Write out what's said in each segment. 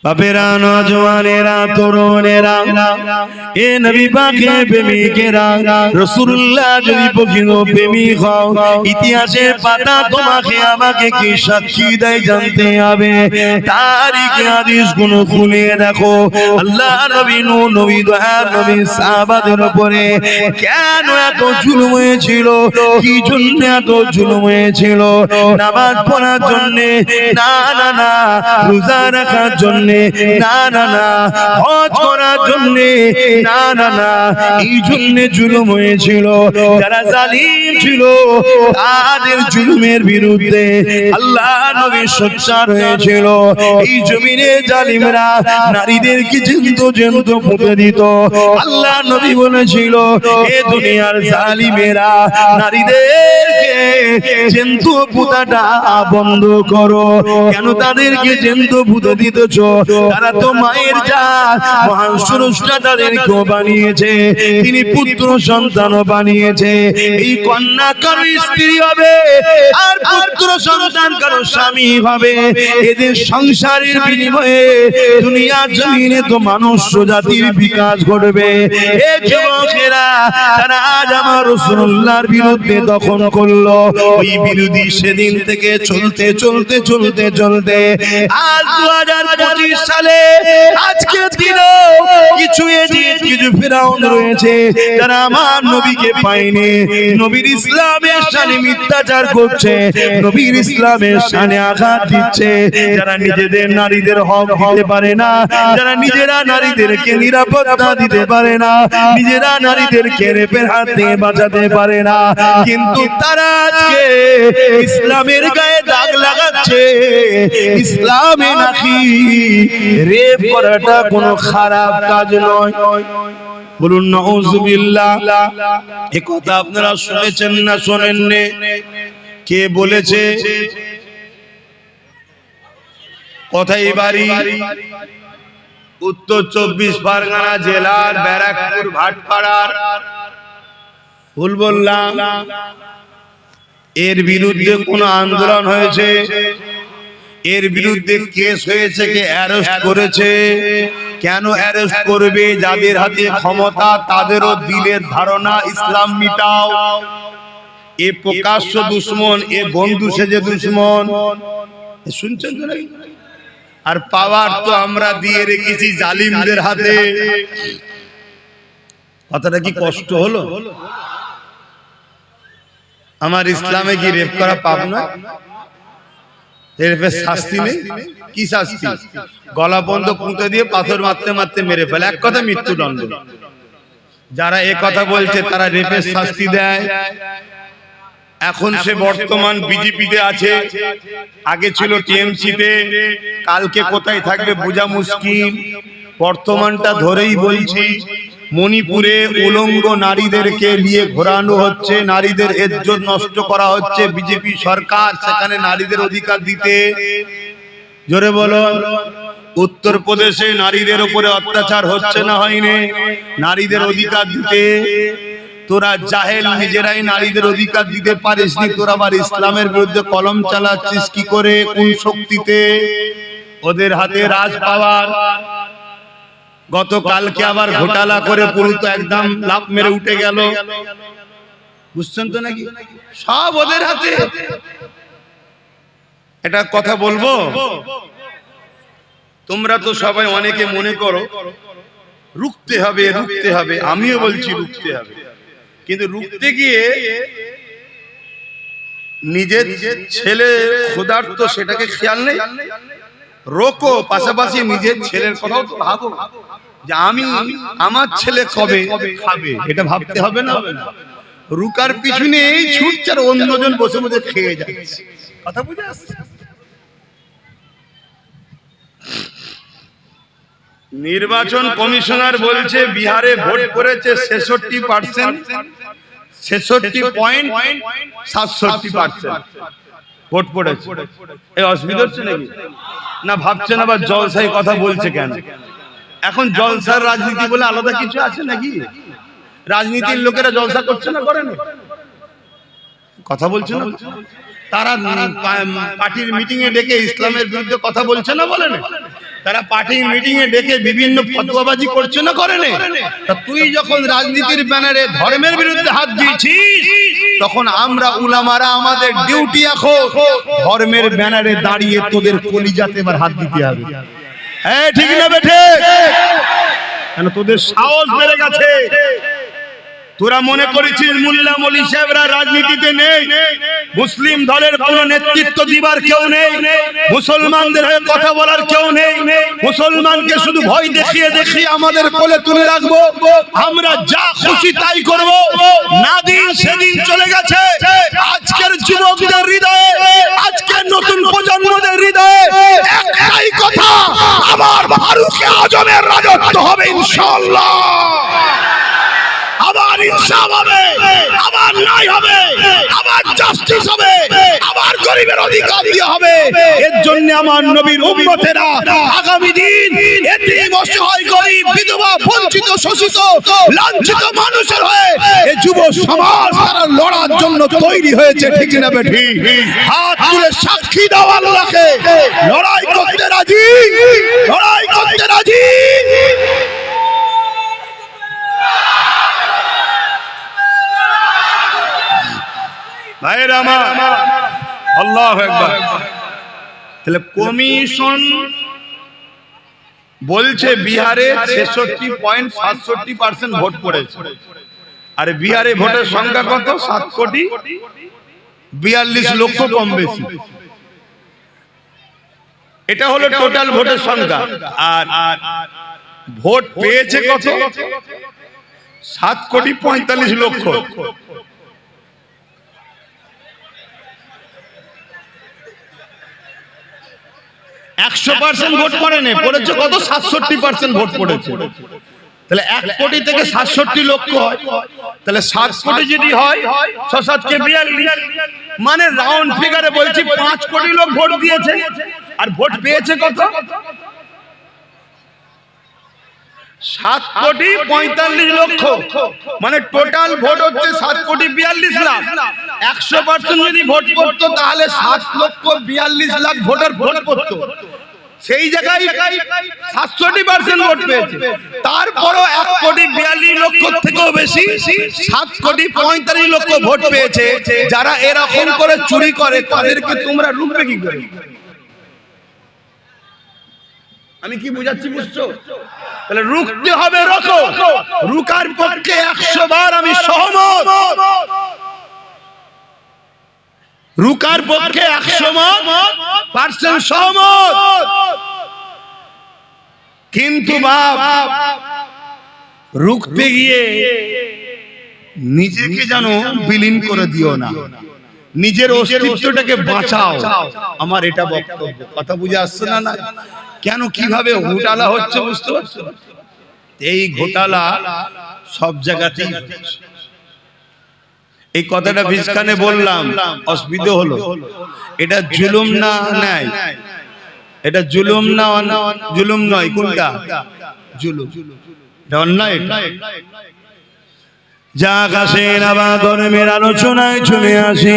বাপেরা, নওজওয়ানেরা, তরুণেরা, এ নবী পাকের প্রেমিকেরা, রাসূলুল্লাহ যদি প্রকৃত প্রেমিক হও, ইতিহাসের পাতা তোমাকে আমাকে কি সাক্ষী দেয় জানতে হবে। তারিখে হাদিস গুলো খুলে দেখো, আল্লাহ নবী নূহ নবী দয়ার নবী সাহাবাদের উপরে কেন এত জুলুম হয়েছিল, কি জন্য এত জুলুম হয়েছিল? নামাজ পড়ার জন্য না, না না, রোজা রাখার জন্য না, না না, হজ করার জন্য না, না না, এই জন্য জুলুম হয়েছিল। যারা জালিম ছিল তাদের জুলুমের বিরুদ্ধে আল্লাহ নবী সোচ্চার হয়েছিল। এই জমিনে জালিমরা নারীদেরকে জিন্দু জিন্দু পুঁতে দিত। আল্লাহ নবী বলেছিল, এ দুনিয়ার জালিমেরা নারীদেরকে জিন্দু পুঁতাটা বন্ধ করো। কেন তাদেরকে জিন্দু পুঁতে দিতেছ? তারা তো মায়ের জাত, মহান স্রষ্টা তাদেরকেও বানিয়েছে, তিনি পুত্র সন্তানও বানিয়েছে। এই কন্যা কারো স্ত্রী হবে, আর পুত্র সন্তান কারো স্বামী হবে। এদের সংসারের বিনিময়ে দুনিয়া জমিনে তো মানুষ জাতির বিকাশ ঘটবে। এ যুবকেরা, তারা আজ আমার রাসূলুল্লাহর বিরুদ্ধে দখল করলো। ওই বিরোধী সেদিন থেকে চলতে চলতে চলতে চলতে আজ 2025 সালে আজকের দিনও কিছু এজিদ, কিছু ফেরাউন রয়েছে যারা আমার নবীকে পায়নি, নবীর ইসলামের শানে মিথ্যাচার করছে, নবীর ইসলামের শানে আঘাত দিচ্ছে। যারা নিজেদের নারীদের হক দিতে পারে না, যারা নিজেরা নারীদেরকে নিরাপত্তা দিতে পারে না, নিজেরা নারীদেরকে রেপের হাত থেকে বাঁচাতে পারে না, কিন্তু তারা আজকে ইসলামের গায়ে দাগ লাগাচ্ছে। ইসলামে নাকি রেপ করাটা কোনো খারাপ কাজ নয়। বলুন নাউযুবিল্লাহ। এ কথা আপনারা শুনেছেন না শোনেননি? কে বলেছে? কোথায় বাড়ি? উত্তর 24 পরগনা জেলার ব্যারাকপুর ভাটপাড়ার। ভুল বললাম? এর বিরুদ্ধে কোন আন্দোলন হয়েছে? এর বিরুদ্ধে কেস হয়েছে? কে অ্যারেস্ট করেছে? কেন অ্যারেস্ট করবে? যাদের হাতে ক্ষমতা তাদেরও দিলের ধারণা ইসলাম মিটাও। এ প্রকাশ্য দুশমন, এ বন্ধু সেজে দুশমন। শুনছেন তো? আর পাওয়ার তো আমরা দিয়ে রেখেছি জালিমদের হাতে। কথাটা কি কষ্ট হলো? আমার ইসলামে কি রেপ করা পাপ না? রেপের শাস্তি নেই? কি শাস্তি? গলা বন্ধ পুঁতে দিয়ে পাথর মারতে মারতে মেরে ফেলে, এক কথা মৃত্যুদণ্ড। যারা এ কথা বলছে তারা রেপের শাস্তি দেয়। এখন সে বর্তমান বিজেপিতে আছে, আগে ছিল টিএমসিতে, কালকে কোথায় থাকবে বোঝা মুশকিল। বর্তমানটা ধরেই বলছি, মণিপুরে উলঙ্গ নারীদেরকে নিয়ে ঘোরানো হচ্ছে, নারীদের ইজ্জত নষ্ট করা হচ্ছে। বিজেপি সরকার সেখানে নারীদের অধিকার দিতে, জোরে বলো। উত্তরপ্রদেশে নারীদের উপরে অত্যাচার হচ্ছে না হয়নি? নারীদের অধিকার দিতে। তোরা জাহেল, নিজেরাই নারীদের অধিকার দিতে পারিস নি, তোরা আবার ইসলামের বিরুদ্ধে কলম চালাচ্ছিস কি করে? কোন শক্তিতে? ওদের হাতে রাজ পাওয়ার। গতকালকে আবার ঘোটালা করে পুরো তো একদম লাভ মেরে উঠে গেল। বুঝছেন তো নাকি? সব ওদের হাতে। এটা কথা বলবো, তোমরা তো সবাই অনেকে মনে করো রুখতে হবে, রুখতে হবে। আমিও বলছি রুখতে হবে, কিন্তু রুখতে গিয়ে নিজের ছেলে ক্ষুধার্ত সেটাকে খেয়াল নেই। রোকো, পাশাপাশি নিজের ছেলের কথাও তো ভাবো, যে আমি, আমার ছেলে কবে খাবে, এটা ভাবতে হবে না? রুকার পিছনে এই ছুটছে আর অন্যজন বসে বসে খেয়ে যাচ্ছে। কথা বুঝে আসছে? নির্বাচন কমিশনার বলছে বিহারে ভোট করেছে 66%, 66.67% ভোট পড়েছে। এই অসুবিধা হচ্ছে নাকি? না ভাবছেন আবার জলসাই কথা বলছে কেন? এখন জলসার রাজনীতি বলে আলাদা কিছু আছে নাকি? রাজনীতির লোকেরা জলসা করছে না, করে না? কথা বলছে না? তারা পার্টির মিটিং এ ডেকে ইসলামের বিরুদ্ধে কথা বলছে না, বলে না? তারা পার্টি মিটিং এ ডেকে বিভিন্ন ফতোয়াবাজি করছে না, করে না? তা তুই যখন রাজনীতির ব্যানারে ধর্মের বিরুদ্ধে হাত দিয়েছিস, তখন আমরা উলামারা আমাদের ডিউটি এখন ধর্মের ব্যানারে দাঁড়িয়ে তোদের কলিজাতে এবার হাত দিতে হবে। হ্যাঁ, ঠিক না বেঠে? কেন তোদের সাহস বেড়ে গেছে। তোরা মনে করেছিস মোল্লা মৌলভী সাহেবরা রাজনীতিতে নেই, মুসলিম দলের কোন নেতৃত্ব দিবার কেউ নেই, মুসলমানদের হয়ে কথা বলার কেউ নেই, মুসলমানকে শুধু ভয় দেখিয়ে দেখিয়ে আমাদের কোলে তুলে রাখবো, আমরা যা খুশি তাই করব। না দিন সেদিন চলে গেছে। আজকের যুবকদের হৃদয়ে, আজকের নতুন প্রজন্মদের হৃদয়ে একটাই কথা, আমার ফারুক আজমের রাজত্ব হবে ইনশাআল্লাহ। আবার ইনসাফ হবে, আবার ন্যায় হবে, আবার জাস্টিস হবে, আবার গরিবের অধিকার দিয়ে হবে। এর জন্য আমার নবীর উম্মতেরা আগামী দিন এতিম, অসহায়, গরিব, বিধবা, বঞ্চিত, শোষিত, লাঞ্ছিত মানুষের হয়ে এই যুব সমাজ তারা লড়ার জন্য তৈরি হয়েছে। ঠিক না বেঠি? হাত তুলে সাক্ষী দাও আল্লাহকে, লড়াই করতে রাজি, লড়াই করতে রাজি। ভাইরা আমার, আল্লাহু আকবার। তাহলে কমিশন বলছে বিহারে 66.67% ভোট পড়েছে। আর বিহারে ভোটের সংখ্যা কত? 7,42,00,000 কম বেশি। এটা হলো টোটাল ভোটের সংখ্যা। আর ভোট পেয়েছে কত? 7,45,00,000। 100% ভোট পড়েনি, পড়েছে কত? 67% ভোট পড়েছে। তাহলে 1 কোটি থেকে 67 লক্ষ হয়, তাহলে 7 কোটি যদি হয় 6 7 কে 42, মানে রাউন্ড ফিগারে বলছি 5 কোটি লোক ভোট দিয়েছে। আর ভোট পেয়েছে কত? 7,45,00,000। মানে টোটাল ভোট হচ্ছে 7,42,00,000। 100% যদি ভোট করতো তাহলে 7,42,00,000 ভোটার ভোট করতো। সেই জায়গায় 67% ভোট পেয়েছে। তারপরও 1,42,00,000 থেকেও বেশি 7,45,00,000 ভোট পেয়েছে। যারা এরকম করে চুরি করে তাদেরকে তোমরা রুখবে কি করে? আমি কি বুঝাচ্ছি, বুঝছো? তাহলে রুখতে হবে, রোখো। রুকার পক্ষে 100 বার আমি সহমত। রুকার পক্ষে 100% সহমত। কিন্তু বাপ, রুখতে গিয়ে নিজেকে যেন বিলীন করে দিও না, নিজের অস্তিত্বটাকে বাঁচাও। আমার এটা বক্তব্য। কথা বুঝে আসছে না? না কেন, কিভাবে ঘোটালা হচ্ছে বুঝতে পারছো? এই ঘোটালা সব জায়গাতেই। এই কথাটা ভিসকানে বললাম, অসুবিধা হলো। এটা জুলুম না নাই? এটা জুলুম না? জুলুম নয়, কোনটা জুলুম? এটা অন্যায়। যাক আসেন আবার ধর্মের আলোচনায় চলে আসি।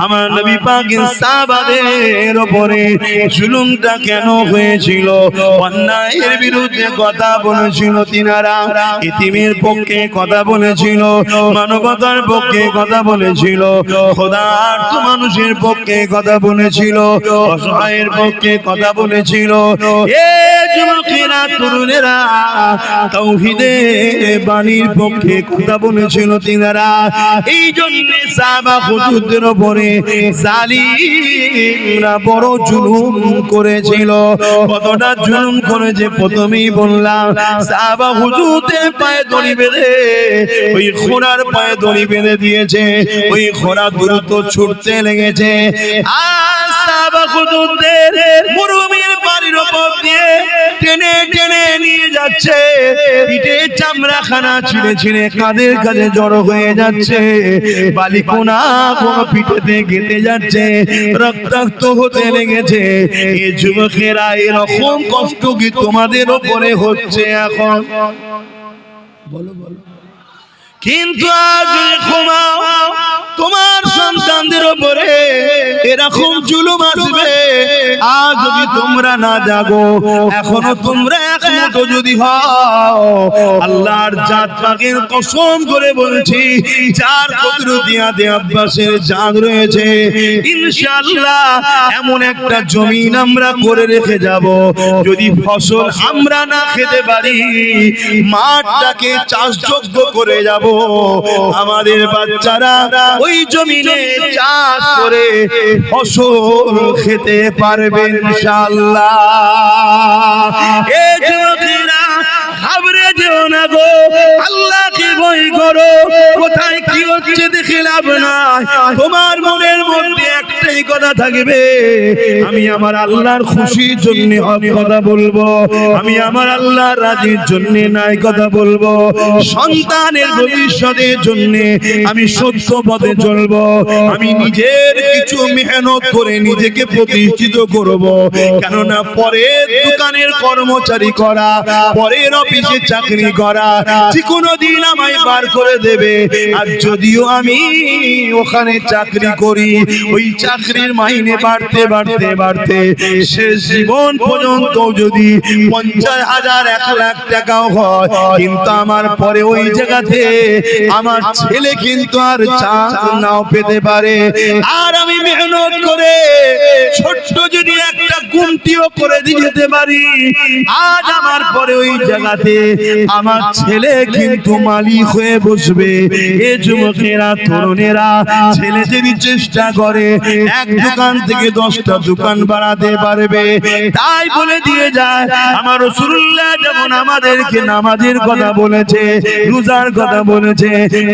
আমার নবী পাক সাহাবাদের উপরে জুলুমটা কেন হয়েছিল? অন্যায়ের বিরুদ্ধে কথা বলেছিল তিনারা, ইতিমের পক্ষে কথা বলেছিল, মানবতার পক্ষে কথা বলেছিল, খোদার্থ মানুষের পক্ষে কথা বলেছিল, অসহায়ের পক্ষে কথা বলেছিল। এ যুবকেরা, তরুণেরা, তাওহীদের বাণীর পক্ষে কথা বলেছিল তিনারা। এই জন্য সাহাবা হুজুরদের উপরে জালিমরা বড় জুলুম করেছিল। কতটা জুলুম করেছে প্রথমেই বললাম। সাহাবা হুজুরদের পায়ে দড়ি বেঁধে, ওই ঘোড়ার পায়ে দড়ি বেঁধে দিয়েছে। ওই ঘোড়া দ্রুত ছুটতে লেগেছে। আর সাহাবা হুজুরদের মরুভূমির বাড়ির উপর দিয়ে টেনে টেনে নিয়ে যাচ্ছে। পিঠে চামড়াখানা ছিঁড়ে ছিঁড়ে কাঁধের কাছে জড়ো হয়ে যাচ্ছে। বালিকোনা কোন পিঠেতে গেঁথে যাচ্ছে, রক্তাক্ত হতে লেগেছে। এই যুবকেরা, এরকম কষ্ট কি তোমাদের উপরে হচ্ছে এখন? বলো বলো। কিন্তু আজ ঘুমাও, তোমার সন্তানদের উপরে এরকম জুলুম আসবে। আজ যদি তোমরা না জাগো, এখনো তোমরা একমত যদি হও, আল্লাহর জাত পাকের কসম করে বলছি, যার কুদরতিয়াতে আব্বাসের জাত রয়েছে, ইনশাআল্লাহ এমন একটা জমিন আমরা করে রেখে যাব, যদি ফসল আমরা না খেতে পারি, মাঠটাকে চাষযোগ্য করে যাব। আমাদের বাচ্চারা ওই জমিনে চাষ করে ফসল খেতে পারবে ইনশাআল্লাহ। এ যুবকেরা ঘাবড়ে যেও না গো, আল্লাহকে ভয় করো। কোথায় কি হচ্ছে দেখে লাভ নাই, তোমার মনের মধ্যে একটাই কথা থাকবে, আমি আমার আল্লাহর খুশির জন্য হক কথা বলবো, আমি আমার আল্লাহর রাজির জন্য নাই কথা বলবো, সন্তানের ভবিষ্যতের জন্য আমি সত্য পথে চলবো, আমি নিজের কিছু মেহনত করে নিজেকে প্রতিষ্ঠিত করব। কেননা পরের দোকানের কর্মচারী করা, পরের অফিসে চাকরি করা যে কোনো দিন আমায় বার করে দেবে। আর যদিও আমি ওখানে চাকরি করি, ওই চাকরির মাইনে বাড়তে বাড়তে বাড়তে শেষ জীবন পর্যন্ত যদি 50,000 1 লাখ টাকাও হয়, কিন্তু আমার পরে ওই জায়গাতে আমার ছেলে কিন্তু আর চান্স নাও পেতে পারে। আর আমি মেহনত করে ছোট্ট যদি একটা গুমটিও করে দিতে পারি, আজ আমার পরে ওই জায়গাতে আমার ছেলে কিন্তু মালিক হয়ে বসবে। এ যুবকেরা, তরুণেরা, ছেলে যদি চেষ্টা করে এক দোকান থেকে 10টা দোকান বাড়াতে পারবে। তাই বলে দিয়ে যায় আমার রাসূলুল্লাহ যেমন আমাদেরকে নামাজের কথা বলেছে, রোজার কথা বলেছে,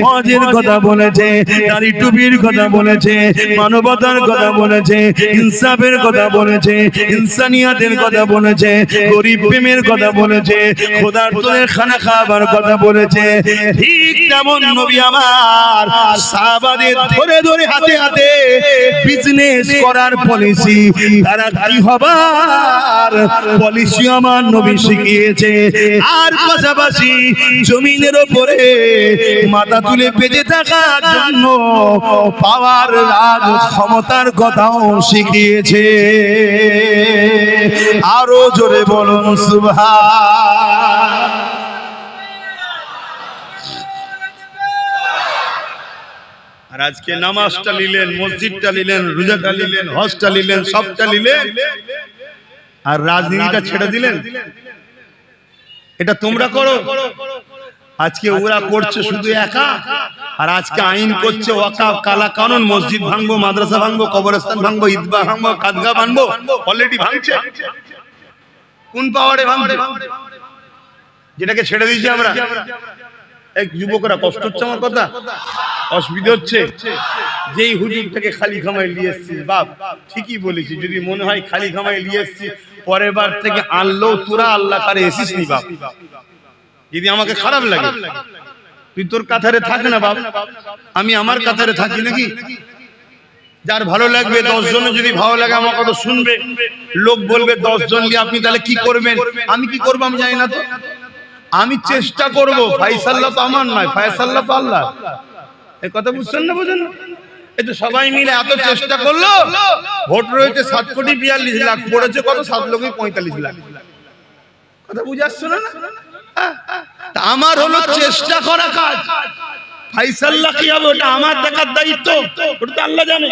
হজের কথা বলেছে, দাড়ি টুপির কথা বলেছে, মানবতার কথা বলেছে, ইনসাফের কথা বলেছে, ইনসানিয়াতের কথা বলেছে, গরিব প্রেমের কথা বলেছে, খোদার্থের খানা খাবার কথা বলেছে, ঠিক তেমন নবী আমার সাহাবাদের ধরে ধরে হাতে হাতে বিজনেস করার পলিসি, তারা কি হবার পলিসি আমার নবী শিখিয়েছে। আর পাশাপাশি জমিনের উপরে মাথা তুলে বেঁচে থাকার জন্য পাওয়ার রাজ ক্ষমতার কথাও শিখিয়েছে। আরো জোরে বলুন সুবহান। আর আজকে নামাজটা নিলেন, মসজিদটা নিলেন, রোজাটা নিলেন, হজটা নিলেন, সবটা নিলেন, আর রাজনীতিটা ছেড়ে দিলেন। এটা তোমরা করো, আজকে ওরা করছে শুধু একা। আর আজকে আইন করছে ওয়াকাফ, কালা কানুন, মসজিদ ভাঙবো, মাদ্রাসা ভাঙবো, কবরস্থান ভাঙবো, ঈদগাহ ভাঙবো, কাদগা ভাঙবো, অলরেডি ভাঙছে। কোন পাওয়ারে ভাঙছে? যেটাকে ছেড়ে দিয়েছি আমরা। এক যুবকরা, কষ্ট হচ্ছে আমার কথা, অসুবিধা হচ্ছে, যেই হুজুরটাকে খালি খামাই নিয়ে এসছি, বাপ ঠিকই বলেছি, যদি মনে হয় খালি খামাই নিয়ে এসছি, পরের বার থেকে আনলেও তোরা আল্লাহ কারে এসিস নি বাপ। যদি আমাকে খারাপ লাগে, তুই তোর কাতারে থাক না বাপ, আমি আমার কাতারে থাকি নাকি? যার ভালো লাগবে 10 জনের যদি ভালো লাগে আমার কথা শুনবে, লোক বলবে 10 জন নিয়ে আপনি তাহলে কি করবেন? আমি কি করবো আমি জানি না, তো আমি চেষ্টা করব। ফায়সালা তো আমার নয়, ফায়সালা তো আল্লাহ। এই কথা বুঝছেন না? বুঝেন? এই তো সবাই মিলে এত চেষ্টা করলো, ভোট রয়েছে 7,42,00,000, পড়েছে কত? 7,45,00,000। কথা বুঝে আসছে না? তা আমার হলো চেষ্টা করা কাজ, ফায়সালা কি হবে ওটা আমার দেখার দায়িত্ব, ওটা তো আল্লাহ জানে।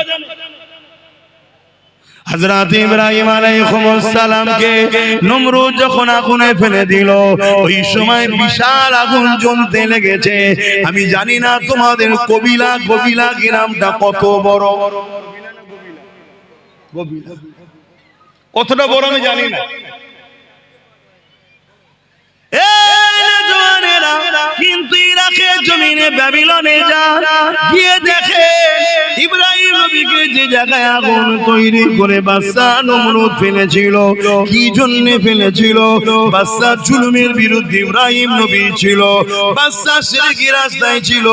হযরত ইব্রাহিম আলাইহিস সালামকে নমরুদ যখন আগুনে ফেলে দিল, ওই সময় বিশাল আগুন জ্বলতে লেগেছে। আমি জানি না তোমাদের কবিলা গ্রামটা কত বড়, কতটা বড় আমি জানি না। কিন্তু ইরাকের জমিনে ব্যাবিলনে যান, গিয়ে দেখে ইব্রাহিম নবীকে যে জায়গায় আগুন তৈরি করে বাদশা নমরুদ ফেলেছিল, কি জন্য ফেলেছিল? বাদশা জুলুমের বিরুদ্ধে ইব্রাহিম নবী ছিল, বাদশা শিরকি রাস্তায় ছিল,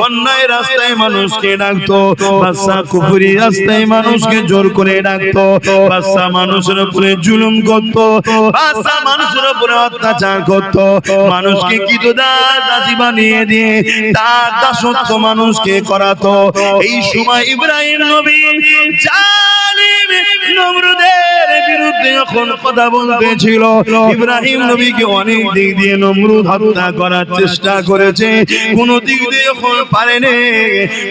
অন্যায় রাস্তায় মানুষকে ডাকতো, বাদশা কুফরি রাস্তায় মানুষকে জোর করে ডাকতো, বাদশা মানুষের উপরে জুলুম করতো, বাদশা মানুষের উপরে অত্যাচার করত, মানুষকে কিতদাস দাসী বানিয়ে দিয়ে তার দাসত্ব মানুষকে করাতো। এই সময় ইব্রাহিম নবী জালিম নমরুদের বিরুদ্ধে যখন কথা বলতেছিল, ইব্রাহিম নবীকে অনেক দিক দিয়ে নমরুদ হত্যা করার চেষ্টা করেছে, কোন দিক দিয়ে যখন পারেনি,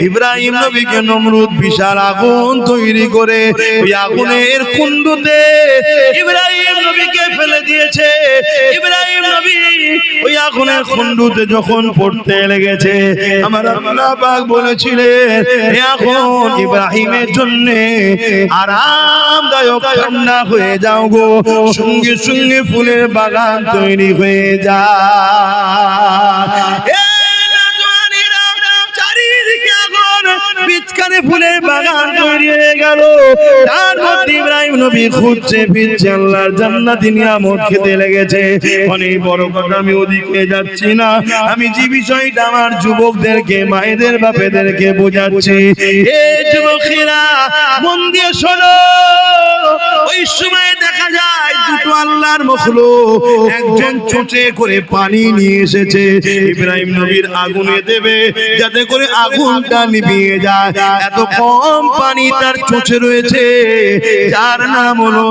ইব্রাহিম নবীকে নমরুদ বিশাল আগুন তৈরি করে ওই আগুনের কুণ্ডুতে ইব্রাহিম নবীকে ফেলে দিয়েছে। ইব্রাহিম নবী ওই আগুনের কুণ্ডুতে যখন পড়তে লেগেছে, আমার আল্লাহ পাক বলেছিলেন এখন ইব্রাহিমের জন্য আরামদায়ক ঠান্ডা হয়ে যাও গো, সঙ্গে সঙ্গে ফুলের বাগান তৈরি হয়ে যায়। বিচকানে ফুলের বাগান তৈরি হয়ে গেল, তার মধ্যে ইব্রাহিম নবী খুঁজছে ফিরছে আল্লাহর জান্নাতি নিয়ামত খেতে লেগেছে। অনেক বড় কথা, আমি ওদিকে যাচ্ছি না, আমি যে বিষয়টা আমার যুবকদেরকে, মায়েদের বাপেদেরকে বোঝাচ্ছি, এই যুবকেরা মন দিয়ে শোনো। ওই সময় দেখা যায় দুটো আল্লাহর মখলুক একজন চোঁচে করে পানি নিয়ে এসেছে, ইব্রাহিম নবীর আগুনে দেবে যাতে করে আগুনটা নিভিয়ে যায়। এত কম পানি তার চোঁচে রয়েছে, যার নাম হলো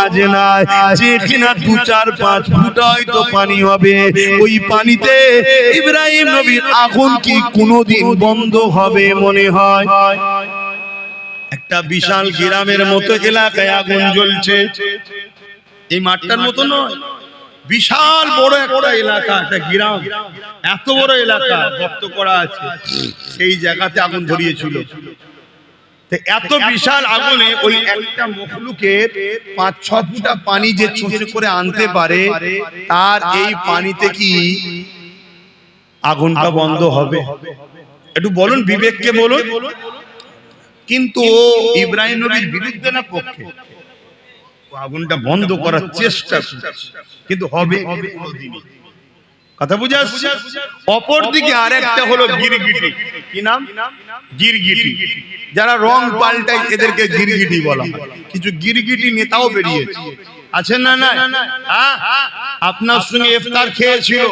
আজনায়, যে কিনা 2-4-5 ফুট হয়তো পানি হবে। ওই পানিতে ইব্রাহিম নবীর আগুন কি কোনোদিন বন্ধ হবে মনে হয়? একটা বিশাল গ্রামের মতো এলাকায় আগুন জ্বলছে, এই মাঠটার মতো নয়, বিশাল বড় একটা এলাকা, একটা গ্রাম, এত বড় এলাকা গর্ত করা আছে, সেই জায়গাতে আগুন ধরিয়েছিল। এত বিশাল আগুনে ওই একটা মখলুকের 5-6 ফুটা পানি যে চুঁচে করে আনতে পারে, তার এই পানিতে কি আগুনটা বন্ধ হবে? একটু বলুন, বিবেককে বলুন। কিন্তু ইব্রাহিম নবীর বিরুদ্ধে না পক্ষে, আগুনটা বন্ধ করার চেষ্টা কিন্তু হবে কথা বুঝে আসছে। অপরদিকে আরেকটা হলো গিরগিটি। কি নাম? গিরগিটি। যারা রং পাল্টায় এদেরকে গিরগিটি বলা হয়। কিছু গিরগিটি নেতাও বেরিয়েছে, আছেন না? না, আপনার সঙ্গে ইফতার খেয়েছিল,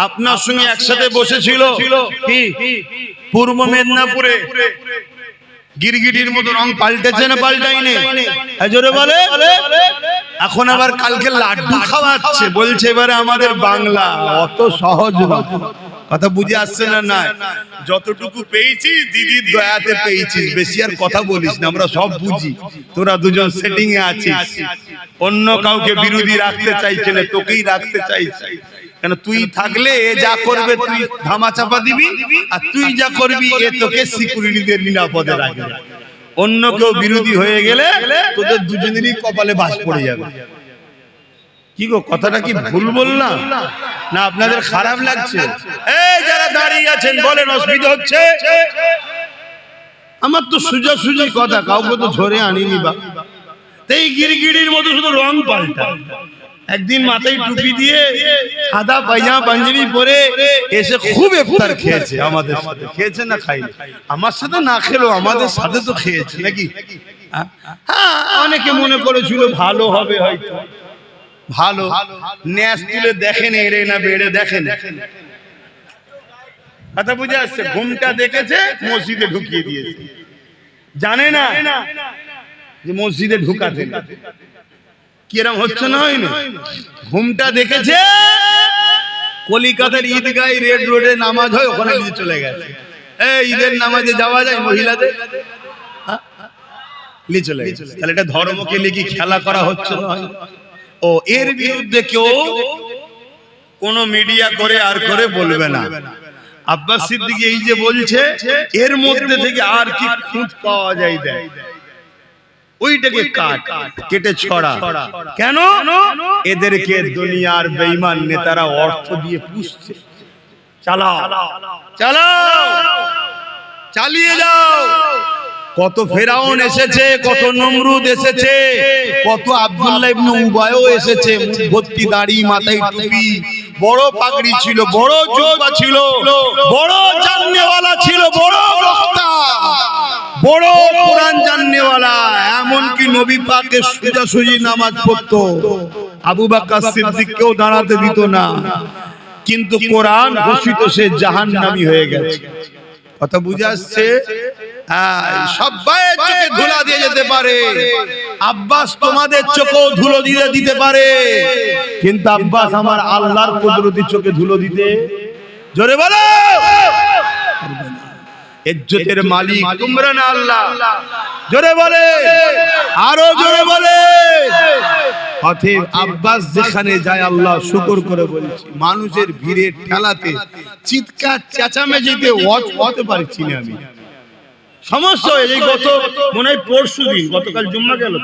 আপনার সঙ্গে একসাথে বসেছিল, কি পূর্ব মেদিনীপুরে গিরগিটির মতো রং পাল্টেছে না পাল্টাইনি? জোরে বলে। এখন আবার কালকে লাড্ডু খাওয়াচ্ছে, বলছে এবারে আমাদের বাংলা। অত সহজ কথা বুঝে আসছে না? না, যতটুকু পেয়েছিস দিদির দয়াতে পেয়েছিস, বেশি আর কথা বলিস না, আমরা সব বুঝি। তোরা দুজন সেটিং এ আছিস, অন্য কাউকে বিরোধী রাখতে চাইছে না, তোকেই রাখতে চাইছে। কেন তুই থাকলে এ যা করবে তুই ধামা চাপা দিবি, আর তুই যা করবি এ তোকে সিকিউরিটিদের নিরাপদে রাখবে। অন্য কেউ বিরোধী হয়ে গেলে তোদের দুজনেরই কপালে বাস পড়ে যাবে। কি গো, কথাটা কি ভুল বললাম না? আপনাদের খারাপ লাগছে? এই যারা দাঁড়িয়ে আছেন বলেন, অসুবিধা হচ্ছে? আমার তো সোজা সুজি কথা, কাউকে তো ধরে আনিনি। বা এই গিরগিটির মতো শুধু রং পাল্টা। একদিন মাথায় টুপি দিয়ে সাদা পায়জামা পাঞ্জাবি পরে এসে খুব ইফতার খেয়েছে আমাদের সাথে। খেয়েছে না খাইনি? আমার সাথে না খেলো, আমাদের সাথে তো খেয়েছে নাকি? হ্যাঁ, অনেকে মনে করেছিল ভালো হবে, হয়তো ভালো। ন্যাস তুলে দেখেন এড়ে না বেড়ে দেখেন, কথা বুঝে আসছে? ঘুমটা দেখেছে, মসজিদে ঢুকিয়ে দিয়েছে, জানে না যে মসজিদে ঢুকাতে কিরম হচ্ছে না হয়নি? ঘুমটা দেখেছে, কলিকাতার ঈদগাঁয় রেড রোডে নামাজ হয়, ওখানে নিয়ে চলে গেছে। এই ঈদের নামাজে যাওয়া যায় মহিলাদের? নিয়ে চলে গেছে। তাহলে এটা ধর্মকে নিয়ে কি খেলা করা হচ্ছে না? ও এর বিরুদ্ধে কেউ কোন মিডিয়া করে আর করে বলবে না। আব্বাস সিদ্দিকী এই যে বলছে, এর মধ্যে থেকে আর কি খুঁত পাওয়া যায় দেয়, ওইটাকে কেটে ছড়া। কেন? এদেরকে দুনিয়ার বেঈমান নেতারা অর্থ দিয়ে পুষছে। চালাও চালাও, চালিয়ে যাও। কত ফেরাউন এসেছে, কত নমরুদ এসেছে, কত আব্দুল্লাহ ইবনে উবায়ও এসেছে, ভর্তি দাড়ি, মাথায় টুপি, বড় পাগড়ি ছিল, বড় জুব্বা ছিল, বড় জাননেওয়ালা ছিল, বড় বক্তা, বড় কোরআন জাননেওয়ালা, এমনকি নবী পাকের সোজাসুজি নামাজ পড়তো। আবু বকর সিদ্দিককেও দাঁড়াতে দিত না, কিন্তু কোরআন ঘোষিত সে জাহান্নামী হয়ে গেছে। কথা বুঝে আসছে? সবাই চোখে ধুলা দিয়ে যেতে পারে, আব্বাস তোমাদের চোখেও ধুলো দিয়ে দিতে পারে, কিন্তু আব্বাস আমার আল্লাহর কুদরতি চোখে ধুলো দিতে, জোরে বলো, ইজ্জতের মালিক তোমরা না আল্লাহ, জোরে বলে, আরো জোরে বলে। অতএব আব্বাস যেখানে যায় আল্লাহ শুকর করে বলছি, মানুষের ভিড়ে ঠেলাতে চিৎকার চেঁচামেচিতে ওয়াজ করতে পারছি না আমি। সমস্যা এই গত মনে হয় পরশুদিন, গতকাল জুম্মা গেল,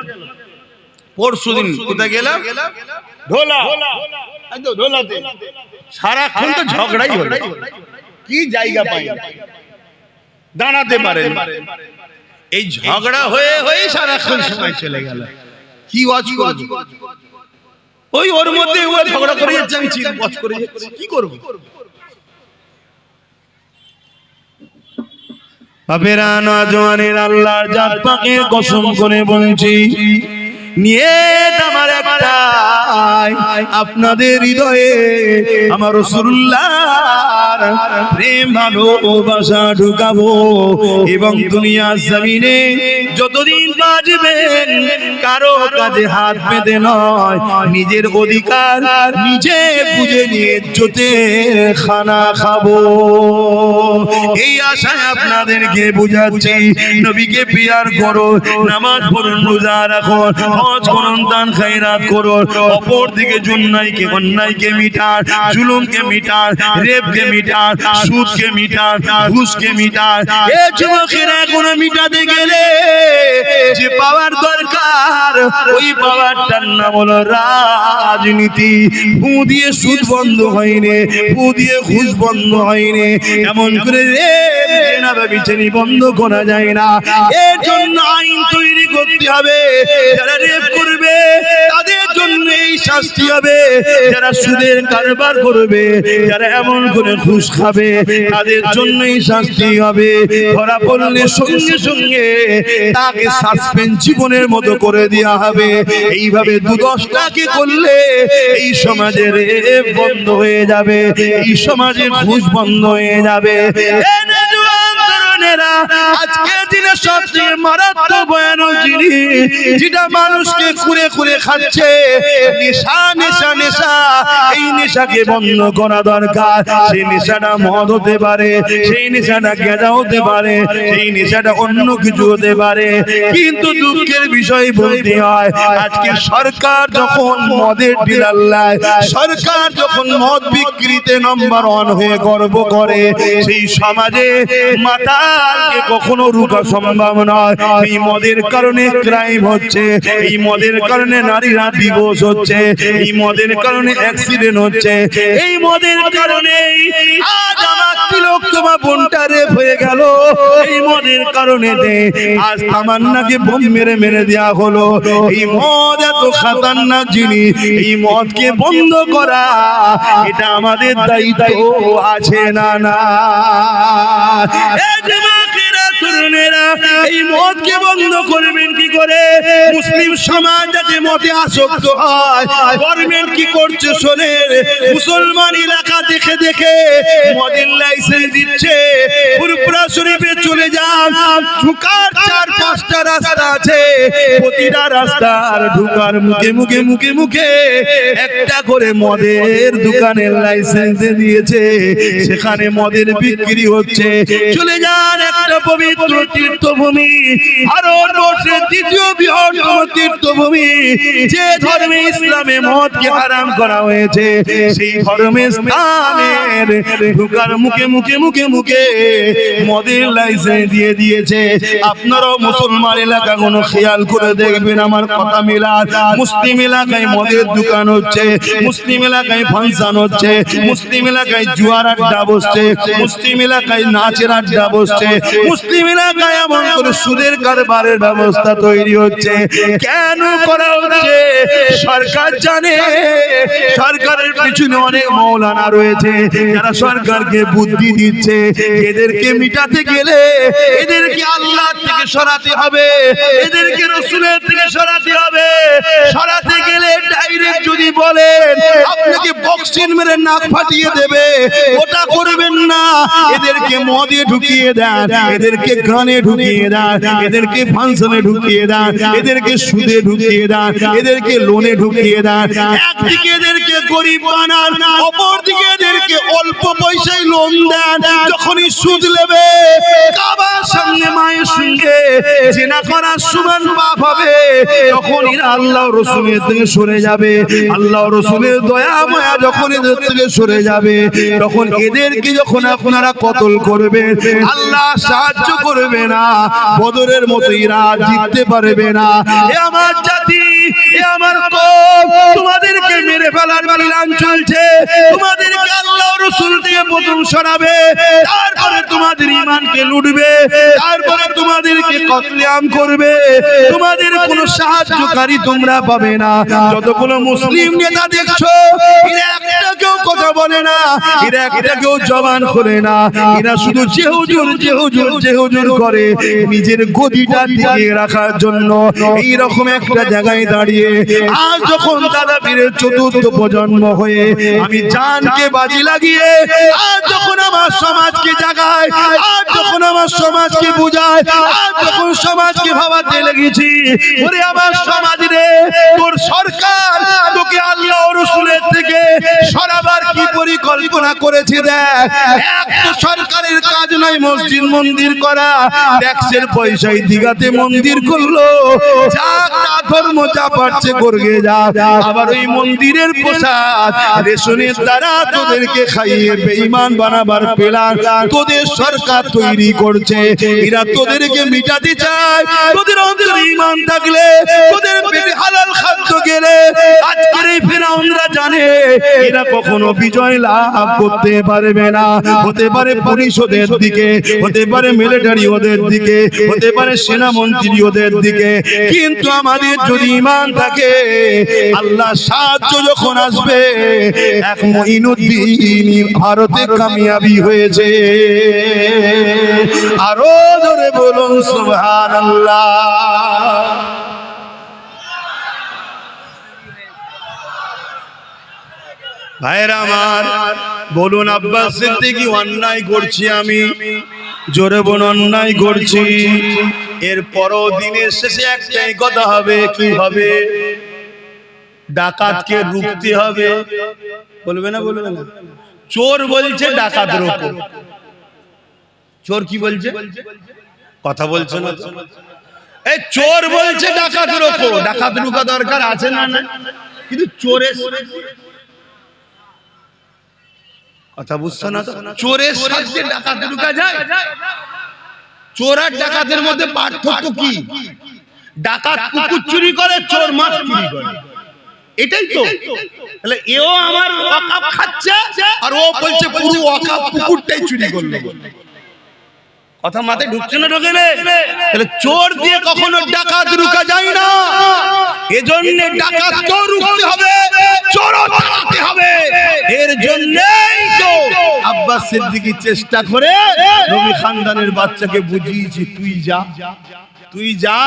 পরশুদিন কোথায় গেলাম, ঢোলাতে সারাক্ষণ তো ঝগড়াই হলো, কি জায়গা পাই দাঁড়াতে পারেন, এই ঝগড়া হয়ে হয়ে সারাক্ষণ সময় চলে গেল। কি ওয়াজ করব, ওই ওর মধ্যে ও ঝগড়া করে যাচ্ছে, আমি ওয়াজ করে যাচ্ছি, কি করব? বাপেরা নওজওয়ানের আল্লাহর জাত পাকে কসম করে বলছি, নিয়ত আমার একটাই, আপনাদের হৃদয়ে আমার রাসূলুল্লাহর প্রেম ভালোবাসা ঢুকাবো, এবং দুনিয়ার জমিনে যতদিন বাঁচবেন কারো কাজে হাত পেতে নয়, নিজের অধিকার নিজে বুঝে নিয়ে ইজ্জতের খানা খাবো। এই আশায় আপনাদেরকে বুঝাচ্ছি, নবীকে পিয়ার করো, নামাজ পড়ুন, রোজা রাখুন, হজ করুন, দান খায়রাত করুন, অপর দিকে অন্যায়কে মিটান, জুলুমকে মিটান, রেপকে মিটান, সুদকে মিটান, ঘুষকে মিটান। এই যুবকেরা এখন মিটাতে গেলে যে পাওয়ার দরকার, ওই পাওয়ারটার নাম হলো রাজনীতি। ফু দিয়ে সুদ বন্ধ হয়নি, ফু দিয়ে ঘুষ বন্ধ হয়নি, এমন করে বিচারি বন্ধ করা যায় না। এর জন্য আইন তৈরি করতে হবে, যারা রেপ করবে তাদের জন্য এই শাস্তি হবে, যারা সুদের কারবার করবে, যারা এমন করে ঘুষ খাবে তাদের জন্য এই শাস্তি হবে। ধরা পড়লে সঙ্গে সঙ্গে তাকে সাসপেন্ড জীবনের মতো করে দেওয়া হবে। এইভাবে 2-10টাকে করলে এই সমাজে রেপ বন্ধ হয়ে যাবে, এই সমাজে ঘুষ বন্ধ হয়ে যাবে। আজকের দিনে সবচেয়ে মারাত্মক ভয়ানক জিনিস যেটা মানুষকে খুঁড়ে খুঁড়ে খাচ্ছে, নেশা নেশা নেশা। এই নেশাকে বন্ধ করা দরকার। সেই নেশাটা মদ হতে পারে, সেই নেশাটা গাঁজা হতে পারে, সেই নেশাটা অন্য কিছু হতে পারে, কিন্তু দুঃখের বিষয় বলতে হয় আজকে সরকার যখন মদের ডিলার লায়, সরকার যখন মদ বিক্রিতে নম্বর 1 হয়ে গর্ব করে, সেই সমাজে মাতালকে কখনো রুখা সম্ভব নয়। এই মদের কারণে ক্রাইম হচ্ছে, এই মদের কারণে নারীরা ডিভোর্স হচ্ছে, এই মদের কারণে অ্যাক্সিডেন্ট হচ্ছে, এই মদের কারণে আজ আমার তিলোত্তমা বোনটা রেপ হয়ে গেল, এই মদের কারণে আজ তামান্নাকে বোম মেরে মেরে দেওয়া হলো। এই মদ এত খাতারনাক জিনিস, এই মদকে বন্ধ করা এটা আমাদের দায়িত্ব আছে না? না, এই মদকে বন্ধ করবেন কি করে? মুসলিম সমাজ যাতে মদে আসক্ত হয়, গভর্নমেন্ট কি করছে শোনেন, মুসলমান এলাকা দেখে দেখে মদের লাইসেন্স দিচ্ছে। ফুরফুরা শরীফে চলে যান, ঢুকার 4-5টা রাস্তা আছে, প্রতিটা রাস্তার ঢুকার মুখে মুখে মুখে মুখে একটা করে মদের দোকানের লাইসেন্স দিয়েছে, সেখানে মদের বিক্রি হচ্ছে। চলে যান একটা পবিত্র তীর্থভূমি, ভারতবর্ষের 2য় বৃহত্তম তীর্থভূমি, যে ধর্মে ইসলামে মদকে হারাম করা হয়েছে, সেই ধর্মের স্থানের ঢুকার মুখে মুখে মুখে মুখে মদের লাইসেন্স দিয়ে দিয়েছে। আপনারাও মুসলমান এলাকাগুলো খেয়াল করে দেখবেন, আমার কথা মিলান। মুসলিম এলাকায় মদের দোকান হচ্ছে, মুসলিম এলাকায় ফাংশন হচ্ছে, মুসলিম এলাকায় জুয়ার আড্ডা বসছে, মুসলিম এলাকায় নাচের আড্ডা বসছে, মুসলিম এলাকায় এমন করে সুদের কারবারের ব্যবস্থা তৈরি হচ্ছে। কেন করা হচ্ছে? সরকার জানে, সরকারের সরকারের পিছনে অনেক মাওলানা রয়েছে যারা সরকারকে বুদ্ধি দিচ্ছে এদেরকে মিটাতে গেলে এদেরকে আল্লাহ থেকে সরাতে হবে, এদেরকে রাসূলের থেকে সরাতে হবে। সরাতে গেলে ডাইরেক্ট যদি বলেন আপনাকে বক্সিং মেরে নাক ফাটিয়ে দেবে, ওটা করবেন না। এদেরকে মদে ঢুকিয়ে দেন, এদেরকে গানে ঢুকিয়ে দেন, এদেরকে ফাংশনে ঢুকিয়ে দেন, এদেরকে সুদে ঢুকিয়ে দেন, এদেরকে লোনে ঢুকিয়ে দেন। একদিকে এদেরকে গরিব বানান, অপরদিকে এদেরকে অল্প পয়সায় লোন দেন। যখনই সুদ নেবে কাবার সামনে মায়ের সঙ্গে জিনা করার সমান পাপ হবে, তখন এরা আল্লাহ রাসূলের থেকে সরে যাবে। আল্লাহ রাসূলের দয়া মায়া যখন এদের থেকে সরে যাবে, তখন এদেরকে যখন আপনারা কতল করবেন আল্লাহ সাহায্য করবে না। বদরের মতো এরা জিততে পারবে না। এ আমার জাতি, এ আমার কওম, তোমাদেরকে মেরে ফেলার প্ল্যান চলছে। তোমাদেরকে আল্লাহ রাসূল থেকে প্রথম সরাবে, তারপরে তোমাদের ঈমানকে লুটবে, তারপরে তোমাদেরকে কতলেআম করবে। তোমাদের কোনো সাহায্যকারী তোমরা পাবে না। যতগুলো মুসলিম নেতা দেখছো এরা একটা কেউ কথা বলে না, এরা একটা কেউ জবান খোলে না। এরা শুধু যে হুজুর যে হুজুর যে হুজুর করে নিজের গদিটা টিকিয়ে রাখার জন্য এই রকম একটা জায়গায় দাঁড়িয়ে। আজ যখন দাদা পীরের চতুর্থ প্রজন্ম হয়ে আমি জানকে বাজি লাগিয়ে আজ যখন আমার সমাজকে জাগায়, আজ যখন আমার সমাজকে বুঝায়, আজ যখন সমাজকে ভাবাতে লেগেছি, ওরে আমার সমাজ রে, তোর সরকার তোকে আল্লাহ রাসূলের থেকে সরাবার কি পরিকল্পনা করেছে দেখ। এক তো সরকারের কাজ নয় মসজিদ মন্দির করা, ট্যাক্সের পয়সায় দিঘাতে মন্দির করলো, যা ধর্ম যা পারছে করগে যা। আবার ওই মন্দিরের প্রসাদ রেশনের দ্বারা তোদেরকে খাইয়ে বেঈমান বানাবার প্ল্যান তোদের সরকার তৈরি করছে। এরা তোদেরকে মিটাতে চায়। তোদের অন্তরে ঈমান থাকলে, তোদের পেটে হালাল খাদ্য গেলে, আজকের এই ফেরাউনরা জানে এরা কখনো বিজয় লাভ করতে পারবে না। হতে পারে পুলিশ ওদের দিকে, হতে পারে মিলিটারি ওদের দিকে, হতে পারে সেনামন্ত্রী ওদের দিকে, কিন্তু আমাদের যদি ঈমান থাকে আল্লাহ সাহায্য যখন আসবে। এক মুঈনুদ্দিন ভারতে কামিয়াবি হয়েছে। আরো জোরে বলুন সুবহানাল্লাহ। ভাইরা আমার, বলুন আব্বাস সিদ্দিকী অন্যায় করছি আমি, জোরে বলুন অন্যায় করছি। এর পরও দিনের শেষে একটাই কথা হবে, কি হবে? ডাকাতকে রুখতে হবে। বলবে না? বলবে না? চোর বলছে ডাকাত রোকো। চোর কি বলছে? কথা বলছে না। এই চোর বলছে ডাকাত রোকো। ডাকাত রুকা দরকার আছে না? না, কিন্তু চোরের কথা বুঝছো না তো? চোরের সাথে ডাকাত ঢুকা যায়? চোর আর ডাকাতের মধ্যে পার্থক্য কি? ডাকাত কুকুর চুরি করে, চোর মাছ চুরি করে, এটাই তো। তাহলে এও আমার ওয়াকাফ খাচ্ছে আর ও বলছে পুরো ওয়াকাফ কুকুরটাই চুরি করলো। কথা মাথায় ঢুকছে না? ঢোকে না? তাহলে চোর দিয়ে কখনো ডাকাত রুকা যায় না। এজন্য ডাকাতকেও রুখতে হবে, চোরও তাড়াতে হবে। এর জন্যই তো আব্বাস সিদ্দিকী চেষ্টা করে নবী খানদানের বাচ্চাকে বুঝিয়েছি, তুই যা, তুই যা।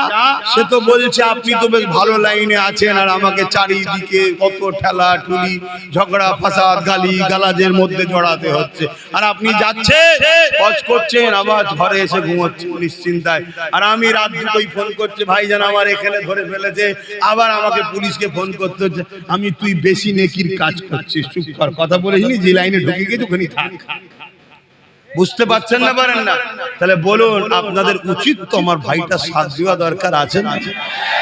সে তো বলছে আপনি তো বেশ ভালো লাইনে আছেন, আর আমাকে চারিদিকে কত ঠেলা ঠুলি, ঝগড়া ফাসাদ, গালি গালাজের মধ্যে জড়াতে হচ্ছে। আর আপনি যাচ্ছেন, হজ করছেন, আবার ঘরে এসে ঘুমোচ্ছেন নিশ্চিন্তায়। আর আমি রাত দুটোই ফোন করছে, ভাইজান আমার এখানে ধরে ফেলেছে, আবার আমাকে পুলিশকে ফোন করতে হচ্ছে। আমি তুই বেশি নেকির কাজ করছিস, চুপ কর। কথা বলেছিনি যে লাইনে ঢুকে গেছে ওখানে থাক। বুঝতে পারছেন না? পারেন না? তাহলে বলুন আপনাদের উচিত তো আমার ভাইটা সাথ দেওয়া দরকার আছে না?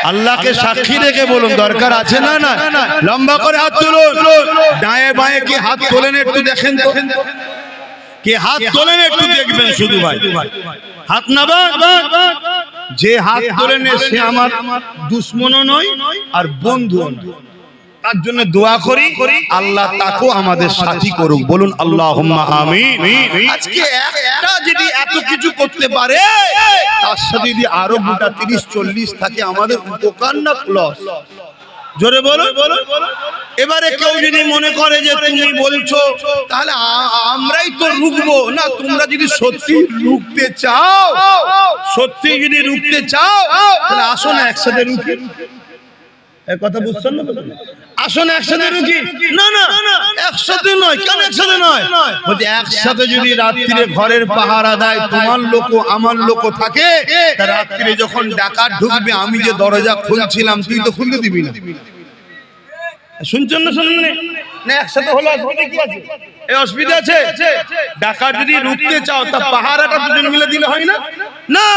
আল্লাহকে সাক্ষী রেখে বলুন দরকার আছে না? না, লম্বা করে হাত তুলুন। ডায়ে বায়ে কি হাত তোলেন একটু দেখেন তো, কে হাত তোলেন একটু দেখবেন শুধু। ভাই হাত নামান। যে হাত তোলেন সে আমার দুশমনও নয় আর বন্ধুও নয়। তার জন্য দোয়া করি আল্লাহ তাকেও আমাদের সাথী করুক। বলুন আল্লাহুম্মা আমিন। আজকে একটা যদি এত কিছু করতে পারে, তার সাথে যদি আরো গোটা 30-40 থাকে, আমাদের উপকার না লস? জোরে বলো। এবারে কেউ যদি মনে করে যে তুমি বলছো তাহলে আমরাই তো রুখবো না, তোমরা যদি সত্যি রুখতে চাও, সত্যি যদি রুখতে চাও তাহলে আসো না একসাথে রুখি। এই কথা বুঝছেন না? আসো না একসাথে রুখি। না না একসাথে নয়। কেন একসাথে নয়? বলতে একসাথে যদি রাত্রিরে ঘরের পাহারা দেয়, তোমার লোক আমার লোক থাকে, তা রাত্রিরে যখন ডাকাত ঢুকবে আমি যে দরজা খুলছিলাম তুই তো খুলতে দিবি না। শুনছেন না? শুনুন না, একসাথে হলো অসুবিধা কি আছে? এই অসুবিধা আছে? ডাকাত যদি রুখতে চাও তা পাহারাটা দুজন মিলে দিলে হয় না? না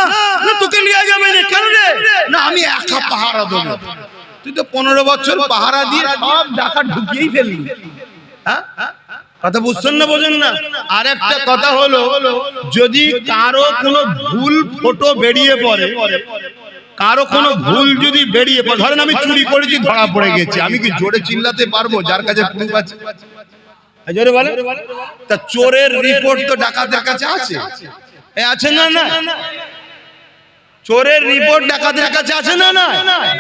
না, তোকে নিয়ে যাবে না। কেন রে? না আমি একা পাহারা দেবো। তুই তো 15 বছর পাহারা দিয়ে সব ডাকাত ঢুকিয়েই ফেললি। হ্যাঁ, কথা বুঝছেন না? বোঝেন না? আর একটা কথা হলো, যদি কারো কোনো ভুল ফটো বেরিয়ে পড়ে, কারো কোনো ভুল যদি বেরিয়ে পড়ে, ধরেন আমি চুরি করেছি ধরা পড়ে গেছি, আমি কি জোরে চিল্লাতে পারবো যার কাছে প্রুফ আছে? জোরে বলে। তা চোরের রিপোর্ট তো ডাকাতের কাছে আছে, আছে না? না, চোরের রিপোর্ট ডাকাতের কাছে আছে না? না,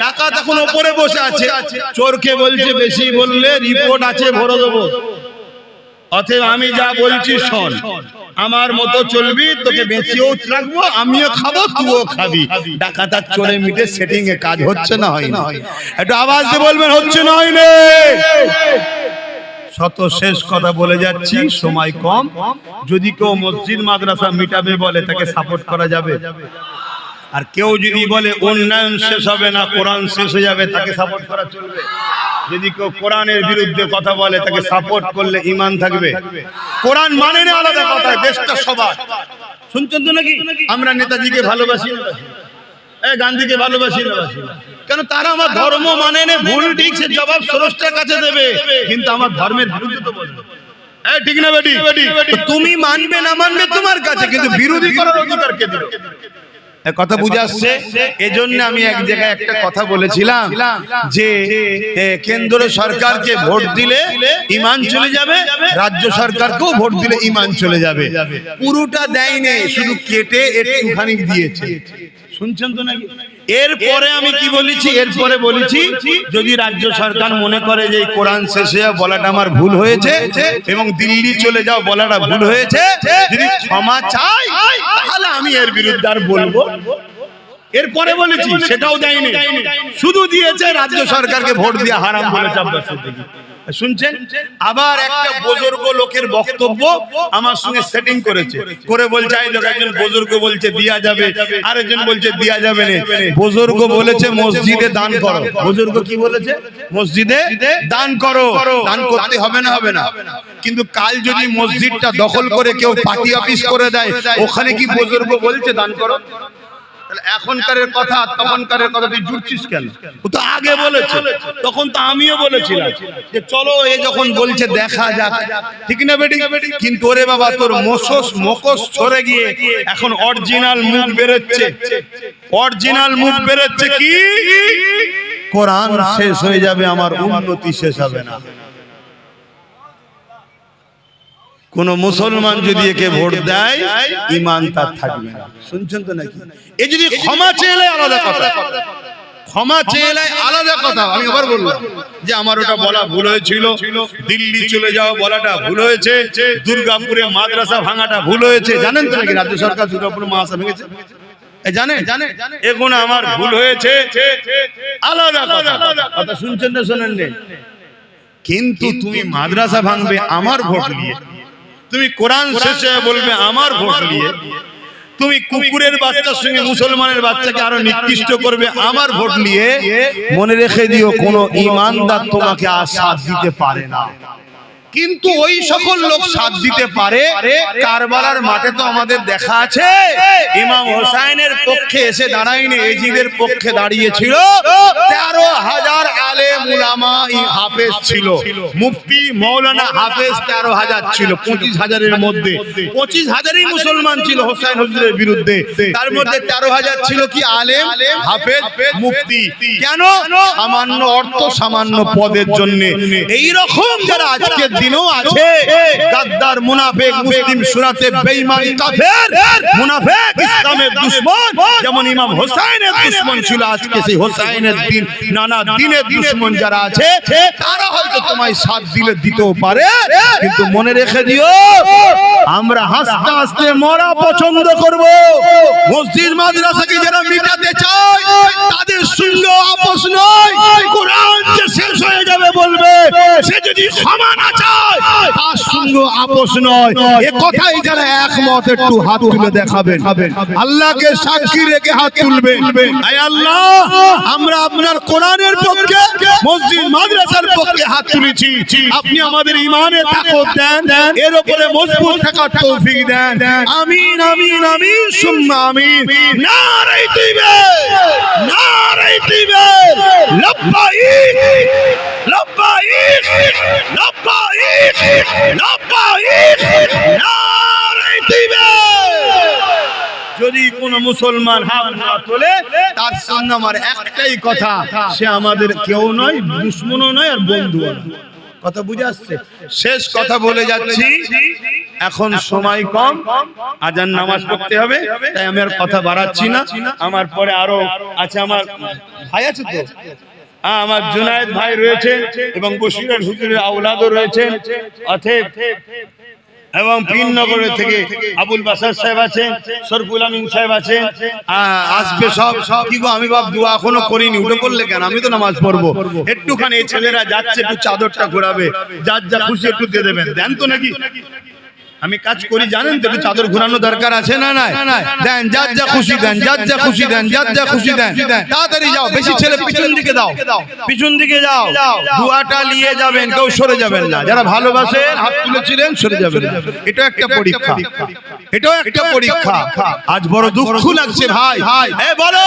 ডাকাত এখন উপরে বসে আছে, চোরকে বলছে বেশি বললে রিপোর্ট আছে ভরে দেবো, অতএব আমি যা বলছি শোন, আমার মতো চলবি, তোকে বেঁচেও রাখবো, আমিও খাবো তুইও খাবি। ডাকাত আর চোরে মিটে সেটিং এ কাজ হচ্ছে না? হয় না? একটু আওয়াজ দিয়ে বলবেন হচ্ছে না? হয় না? শত শেষ কথা বলে যাচ্ছি, সময় কম। যদি কেউ মসজিদ মাদ্রাসা মিটাবে বলে তাকে সাপোর্ট করা যাবে, আর কেউ যদি বলে উন্নয়ন শেষ হবে না কোরআন শেষ হয়ে যাবে তাকে সাপোর্ট করা চলবে। যদি কেউ কোরআনের বিরুদ্ধে কথা বলে তাকে সাপোর্ট করলে ঈমান থাকবে। কোরআন মানে না আলাদা কথা, দেশটা সবার। শুনছেন তো নাকি? আমরা নেতাজিকে ভালোবাসি, গান্ধীকে ভালোবাসি না, কেন? তারা আমার ধর্ম মানে না, ভুল ঠিক সে জবাব স্রষ্টার কাছে দেবে, কিন্তু আমার ধর্মের বিরুদ্ধে তো বলবে। ঠিক না বেটি? তুমি মানবে না মানবে তোমার কাছে, কিন্তু বিরোধী করার অধিকার কে দিল? কথা বুঝে আসছে? এজন্য আমি এক জায়গায় একটা কথা বলেছিলাম যে কেন্দ্র সরকারকে ভোট দিলে ঈমান চলে যাবে, রাজ্য সরকারকেও ভোট দিলে ঈমান চলে যাবে। পুরোটা দেয়নি, শুধু কেটে একটুখানি দিয়েছে। শুনছেন তো নাকি? এরপরে আমি কি বলেছি? এরপরে বলেছি যদি রাজ্য সরকার মনে করে যে কোরআন শেষে বলাটা আমার ভুল হয়েছে এবং দিল্লি চলে যাও বলাটা ভুল হয়েছে, যদি ক্ষমা চাই তাহলে আমি এর বিরুদ্ধে আর বলবো। এরপরে বলেছি সেটাও দেয়নি, শুধু দিয়েছে রাজ্য সরকারকে ভোট দিয়ে হারাম বলেছে। আব্বাস সিদ্দিকী শুনছেন? আবার একটা বুজুর্গ লোকের বক্তব্য আমার সঙ্গে সেটিং করেছে, করে বলছে এই লোক, একজন বুজুর্গ বলছে দিয়া যাবে, আরেকজন বলছে দিয়া যাবে না। বুজুর্গ বলেছে মসজিদে দান করো। বুজুর্গ কি বলেছে? মসজিদে দান করো। দান করতে হবে না? হবে না। কিন্তু কাল যদি মসজিদটা দখল করে কেউ পার্টি অফিস করে দেয়, ওখানে কি বুজুর্গ বলছে দান করো? এখনকারের কথা তখনকারের কথা তুই জুড়ছিস কেন? ও তো আগে বলেছে, তখন তো আমিও বলেছিলাম যে চলো এ যখন বলছে দেখা যাক, ঠিক না বেটি? কিন্তু ওরে বাবা, তোর মুখোশ সরে গিয়ে এখন অরিজিনাল মুখ বেরোচ্ছে। অরিজিনাল মুখ বেরোচ্ছে কি? কোরআন শেষ হয়ে যাবে, আমার উন্নতি শেষ হবে না। কোন মুসলমান যদি একে ভোট দেয় ঈমান তার থাকবে না। শুনছেন তো নাকি? এই যদি ক্ষমা চেয়ে আলাদা কথা, ক্ষমা চেয়ে আলাদা কথা। আমি আবার বললাম যে আমার ওটা বলা ভুল হয়েছিল, দিল্লি চলে যাও বলাটা ভুল হয়েছে, দুর্গাপুরে মাদ্রাসা ভাঙাটা ভুল হয়েছে। জানেন তো নাকি রাজ্য সরকার দুর্গাপুরে মাদ্রাসা ভেঙেছে? জানেন? এখন আমার ভুল হয়েছে, আলাদা কথা। শুনছেন না? শোনেন? কিন্তু তুমি মাদ্রাসা ভাঙবে আমার ভোট নিয়ে, তুমি কোরআন শেষে বলবে আমার ভোট নিয়ে, তুমি কুকুরের বাচ্চার সঙ্গে মুসলমানের বাচ্চাকে আরো নিকৃষ্ট করবে আমার ভোট নিয়ে, মনে রেখে দিও কোন ঈমানদার তোমাকে আর সাথ দিতে পারে না। কিন্তু ওই সকল লোক সাথ দিতে পারে। কারবালার মাঠে তো আমাদের দেখা আছে, ইমাম হোসাইনের পক্ষে এসে দাঁড়ায়নি, এজিদের পক্ষে দাঁড়িয়েছিল 13,000 আলেম উলামা হাফেজ ছিল, মুফতি মৌলানা হাফেজ 13,000 ছিল। 25,000-এর মধ্যে 25,000ই মুসলমান ছিল হোসাইন হুজুরের বিরুদ্ধে। তার মধ্যে 13,000 ছিল কি আলেম, হাফেজ, মুফতি। কেন? সামান্য অর্থ, সামান্য পদের জন্য। এই রকম যারা আজকে দিনও আছে গাদ্দার মুনাফিক মুসলিম সুরাতে বেঈমান কাফের মুনাফিক ইসলামের দুশমন যেমন ইমাম হোসেনের দুশমন ছিল আজকে সেই হোসেনের দিন নানা দিনের দুশমন যারা আছে তারা হয়তো তোমায় সাথ দিলে দিতেও পারে কিন্তু মনে রেখে দিও আমরা হাসতে হাসতে মরা পছন্দ করব মসজিদ মাদ্রাসাকে যারা মিটাতে চায় তাদের সঙ্গে আপোষ নয় কোরআন যে শেষ হয়ে যাবে বলবে সে যদি ক্ষমা না চায় তার সঙ্গে আপোষ নয় এ কথাই যারা একমত একটু হাত তুলে দেখাবেন আল্লাহকে সাক্ষী রেখে হাত তুলবেন আয় আল্লাহ আমরা আপনার কোরআনের পক্ষে মসজিদ মাদ্রাসার পক্ষে হাত তুলেছি আপনি আমাদের ঈমানে তাকত দেন এর উপরে মজবুত থাকার তৌফিক দেন আমিন আমিন আমিন সুম্মা আমিন নারে তাকবীর নারে তাকবীর লব্বাইক লব্বাইক লব্বাইক লব্বাইক নারে তাকবীর যদি কোন মুসলমান হাত না তোলে তার সঙ্গে আমার একটাই কথা সে আমাদের কেউ নয় দুশমনও নয় আর বন্ধুও নয় কথা বুঝে আসছে শেষ কথা বলে যাচ্ছি এখন সময় কম আজান নামাজ পড়তে হবে তাই আমি আর কথা বাড়াচ্ছি না আমার পরে আরো আছে আমার ভাই আছে তো আমার জুনায়েদ ভাই রয়েছে এবং বশিরের হুজুরের আওলাদও রয়েছেন অতএব এবং পিননগরের থেকে আবুল বাসার সাহেব আছেন শরফুল আমিন সাহেব আছেন আসবে সব কি গো আমি বাপ দোয়া এখনো করিনি উঠে করলে কেন আমি তো নামাজ পড়বো একটুখানি এই ছেলেরা যাচ্ছে একটু চাদরটা ঘোরাবে যার যা খুশি একটু দিয়ে দেবেন দেন তো নাকি আমি কাজ করি জানেন তো একটু চাদর ঘোরানো দরকার আছে না নাই দেন যার যা খুশি দেন যার যা খুশি দেন যার যা খুশি দেন তাড়াতাড়ি যাও বেশি ছেলে পিছন দিকে দাও পিছন দিকে যাও দোয়াটা নিয়ে যাবেন কেউ সরে যাবেন না যারা ভালোবাসেন হাত তুলেছিলেন সরে যাবেন এটা একটা পরীক্ষা এটাও একটা পরীক্ষা আজ বড় দুঃখ লাগছে ভাই এ বলো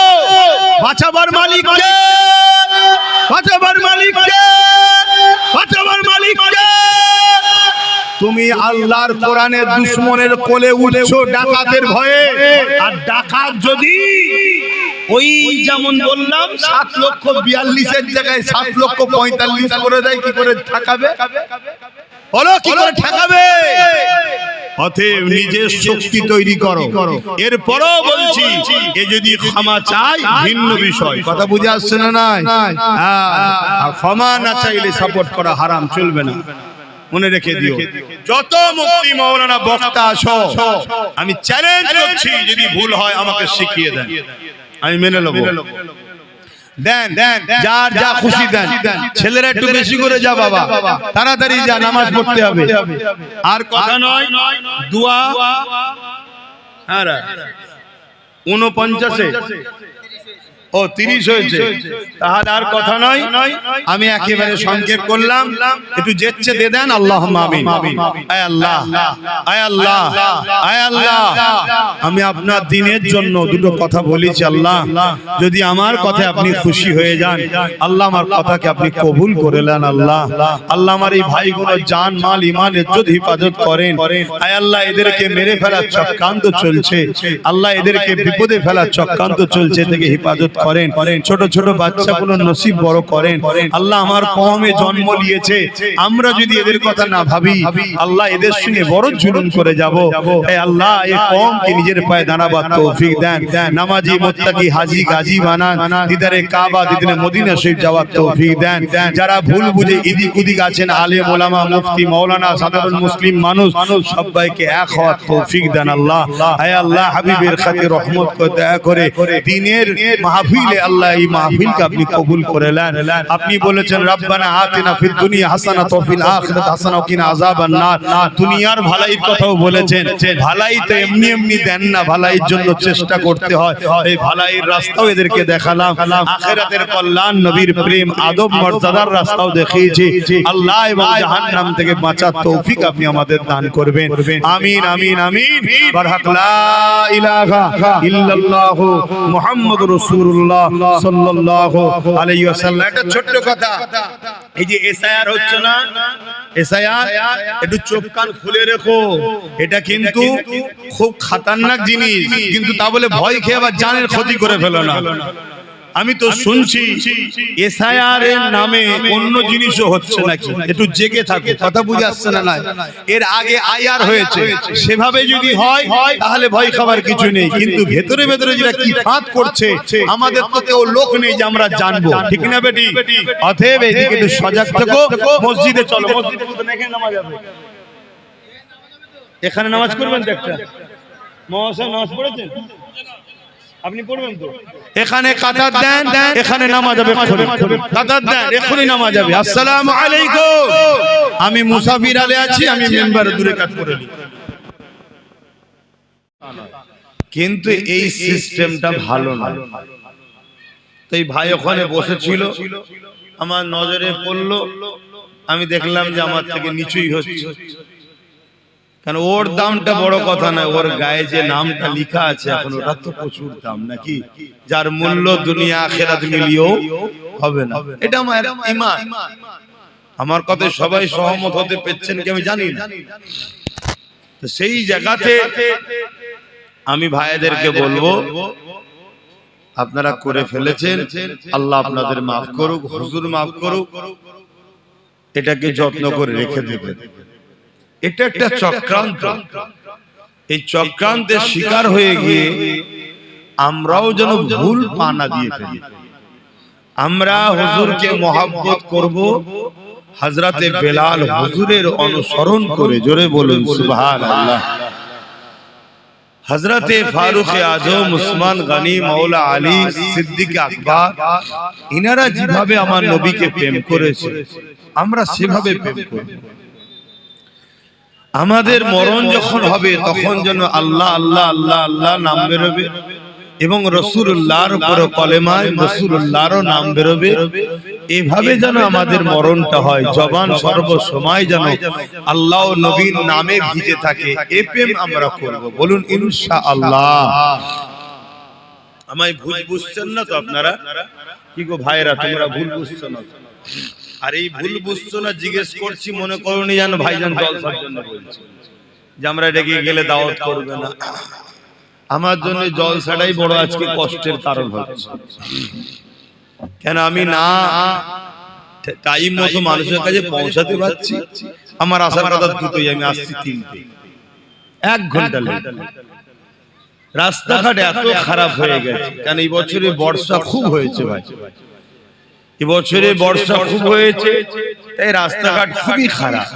বাঁচাবার মালিক কে বাঁচাবার মালিক কে বাঁচাবার মালিক কে তুমি আল্লাহর কোরআনের দুশমনের কোলে উঠছো ডাকাতের ভয়ে আর ডাকাত যদি ওই যেমন বললাম 7,42,000 এর জায়গায় 7,45,000 করে দেয় কি করে ঠকাবে বলো কি করে ঠকাবে অতএব নিজের শক্তি তৈরি করো এরপরও বলছি এ যদি ক্ষমা চাই ভিন্ন বিষয় কথা বুঝে আসছে না নাই ক্ষমা না চাইলে সাপোর্ট করা হারাম চলবে না মনে রেখে দিও যত মুফতি মাওলানা বক্তা আসো আমি চ্যালেঞ্জ করছি যদি ভুল হয় আমাকে শিখিয়ে দেন আমি মেনে নেব দেন যার যা খুশি দেন ছেলেরা একটু বেশি করে যা বাবা তাড়াতাড়ি যা নামাজ পড়তে হবে আর কথা নয় দোয়া আর 49 ও 30 হয়েছে তাহলে আর কথা নয় আমি একেবারে সংক্ষেপ করলাম একটু যেচ্ছে দিয়ে দেন আল্লাহুম্মা আমিন আয় আল্লাহ আয় আল্লাহ আয় আল্লাহ আমি আপনার দ্বীনের জন্য দুটো কথা বলেছি আল্লাহ যদি আমার কথায় আপনি খুশি হয়ে যান আল্লাহ আমার কথাকে আপনি কবুল করে নেন আল্লাহ আল্লাহ আমার এই ভাইগুলো জান মাল ঈমান ইজ্জত হিফাজত করেন আয় আল্লাহ এদেরকে মেরে ফেলার চক্রান্ত চলছে আল্লাহ এদেরকে বিপদে ফেলার চক্রান্ত চলছে থেকে হিফাজত করেন ছোট ছোট বাচ্চাগুলো নসিব বড় করেন আল্লাহ আমার কওমে জন্ম নিয়েছে আমরা যদি এদের কথা না ভাবি আল্লাহ এদের সঙ্গে বড় জুলুম করে যাব হে আল্লাহ এই কওমকে নিজের পায়ে দাঁড়াবার তৌফিক দেন নামাজি মুত্তাকি হাজী গাজী বানান দিদারে কাবা দিদারে মদিনা শরীফ যাওয়ার তৌফিক দেন যারা ভুল বুঝে ইদিক উদিক আছেন আলেম ওলামা মুফতি মাওলানা সাধারণ মুসলিম মানুষ সবাইকে এক হওয়ার তৌফিক দেন আল্লাহ হে আল্লাহ হাবিবের খাতির রহমত করে দয়া করে দ্বীনের মাহফিলে আল্লাহ এই মাহফিলকে আপনি কবুল করে নেন আপনি বলেছেন রব্বানা আতিনা ফিদ দুনিয়া হাসানাত ওয়া ফিল আখিরাতি হাসানাত ওয়া কিনা আযাবান নার দুনিয়ার ভালাইর কথাও বলেছেন ভালাই তো এমনি এমনি দেন না ভালাইর জন্য চেষ্টা করতে হয় এই ভালাইর রাস্তাও এদেরকে দেখালাম আখিরাতের কল্যাণ নবীর প্রেম আদব মর্যাদার রাস্তাও দেখিয়েছি আল্লাহ এবং জাহান্নাম থেকে বাঁচার তৌফিক আপনি আমাদের দান করবেন আমিন আমিন আমিন বারহাক লা ইলাহা ইল্লাল্লাহু মুহাম্মাদুর রাসূলুল্লাহ সাল্লাল্লাহু আলাইহি ওয়াসাল্লাম একটা ছোট্ট কথা এই যে এসআইআর হচ্ছে না এসআইআর একটু চোখ কান খুলে রেখো এটা কিন্তু খুব খতরনাক জিনিস কিন্তু তা বলে ভয় খেয়ে আবার জানের ক্ষতি করে ফেলো না আমি তো শুনছি এসআইআর এর নামে অন্য জিনিসও হচ্ছে নাকি, একটু জেগে থাকো, কথা বুঝে আসছে না? এর আগে আইআর হয়েছে, সেভাবে যদি হয় তাহলে ভয় খাবার কিছু নেই, কিন্তু ভেতরে ভেতরে যেটা কি ফাঁদ করছে আমাদের তো কেউ লোক নেই যে আমরা জানবো, ঠিক না বেটি? অতএব এদিকে একটু সজাগ থাকো, মসজিদে চলো, মসজিদে এখানে নামাজ হবে, এখানে নামাজ করবেন তো একটা মহাশয়, নামাজ পড়েছেন আপনি, পড়বেন তো? এখানে কাতার দেন, এখানে নামাজ হবে, কাতার দেন, এখনই নামাজ হবে। আসসালামু আলাইকুম, আমি মুসাফির আলে আছি, আমি মেম্বারে দূরে কাজ করে নিই। কিন্তু এই সিস্টেমটা ভালো না। তো এই ভাই ওখানে বসেছিল, আমার নজরে পড়লো, আমি দেখলাম যে আমার থেকে নিচুই হচ্ছে, কারণ ওর দামটা বড় কথা নয়, ওর গায়ে যে নামটা লেখা আছে এখন ওটা তো প্রচুর দাম নাকি, যার মূল্য দুনিয়া আখিরাত মিলিয়েও হবে না। এটা আমার ঈমান। আমার কথায় সবাই সহমত হতে পেরেছেন কি আমি জানি না। তো সেই জায়গাতে আমি ভাইদেরকে বলবো, আপনারা করে ফেলেছেন, আল্লাহ আপনাদের মাফ করুক, হুজুর মাফ করুক, এটাকে যত্ন করে রেখে দেবেন। এটা একটা চক্রান্ত, এই চক্রান্তের শিকার হয়ে গিয়ে আমরাও যেন ভুল পানা দিয়ে ফেলি। আমরা হুজুরকে মহব্বত করব হযরতে বেলাল হুজুরের অনুসরণ করে, জোরে বলুন সুবহানাল্লাহ। হযরতে ফারুক আজম, উসমান গনি, মাওলা আলী, সিদ্দিক আকবর, ইনারা যেভাবে আমার নবীকে প্রেম করেছে আমরা সেভাবে প্রেম করব। আমাদের মরণ যখন হবে তখন যেন আল্লাহ আল্লাহ আল্লাহ আল্লাহ নাম বেরোবে এবং রাসূলুল্লাহর উপর কলেমায় রাসূলুল্লাহর নাম বেরোবে। এভাবে যেন আমাদের মরণটা হয়, জবান সর্বসময় যেন আল্লাহ ও নবীর নামে ভিজে থাকে, এই প্রেম আমরা করব। বলুন ইনশাআল্লাহ। আমায় ভুল বুঝছেন না তো আপনারা? কি গো ভাইরা, তোমরা ভুল বুঝছো না? আর এই ভুল বুঝছো না জিজ্ঞেস করছি, মনে করুনি যেন ভাইজান জলসার জন্য বলছি যে আমরা এটাকে গেলে দাওয়াত করবে না। আমার জন্য জলসাটাই বড় আজকে কষ্টের কারণ হচ্ছে। কেন আমি না টাইম মতো মানুষের কাছে পৌঁছাতে পারছি, আমার আসার কথা দুটোই, আমি আসছি 3টে, 1 ঘন্টা লেট। রাস্তাঘাট এত খারাপ হয়ে গেছে, কারণ এই বছরে বর্ষা খুব হয়েছে ভাই, এবছরে বর্ষা খুব হয়েছে, তাই রাস্তাঘাট খুবই খারাপ।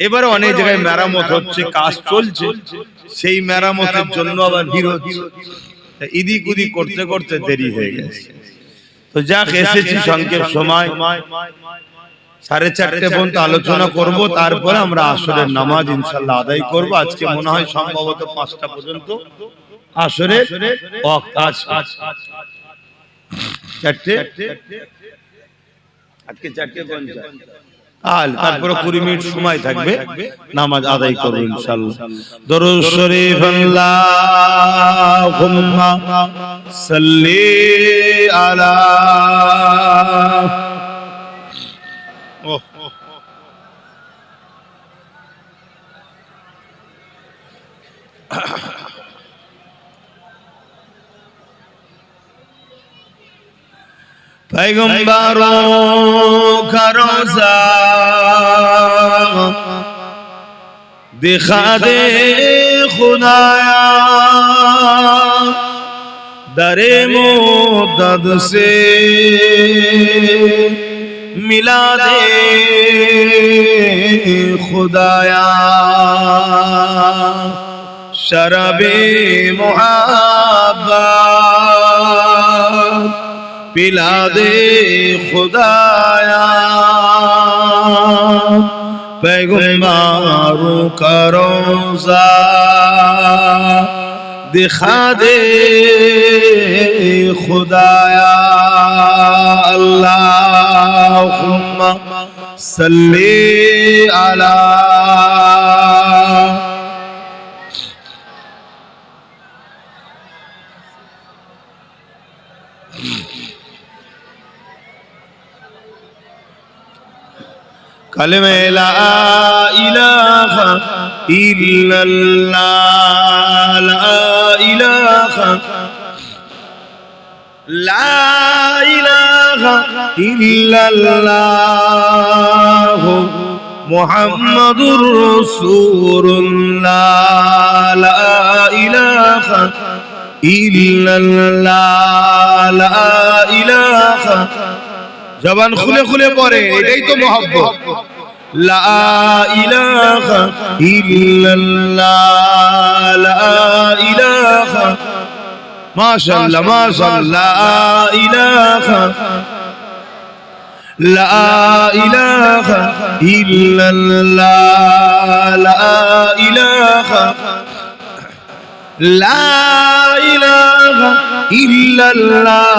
এবারে অনেক জায়গায় মেরামত হচ্ছে, কাজ চলছে, সেই মেরামতের জন্য আবার ভিড় হচ্ছে, ইদিক উদিক করতে করতে দেরি হয়ে গেছে। তো যাক, এসেছি সংক্ষেপ সময়, 4:30 পর্যন্ত আলোচনা করব, তারপরে আমরা আসরের নামাজ ইনশাআল্লাহ আদায় করব। আজকে মনে হয় সম্ভবত 5টা পর্যন্ত আসরের ওয়াক্ত আছে। 4টে, আজকে 4:50, তারপরে 20 মিনিট সময় থাকবে, নামাজ আদায় করব ইনশাআল্লাহ। দরুদ শরীফ, আল্লাহুম্মা সাল্লি আলা पैगंबरों का रोज़ा दिखा दे खुदाया, दरे मुद्दत से मिला दे खुदाया, शरबे मुहब्बत पिला दे खुदाया, पैगंबरों का रोज़ा दिखा दे खुदाया, अल्लाहुम्मा सल्ली अला कलमे ला इलाहा इल्लल्लाह, ला इलाहा ला ইলাহা ইল্লাল্লাহ মুহাম্মাদুর রাসূলুল্লাহ লা ইলাহা ইল্লাল্লাহ লা ইলাহা জবান খুলে খুলে পড়ে এটাই তো মহব্বত লা ইলাহা ইল্লাল্লাহ লা ইলাহা মাশাআল্লাহ মাশাআল্লাহ ইলাহা লা ইলাহা ইল্লাল্লাহ লা ইলাহা লা ইলাহা ইল্লাল্লাহ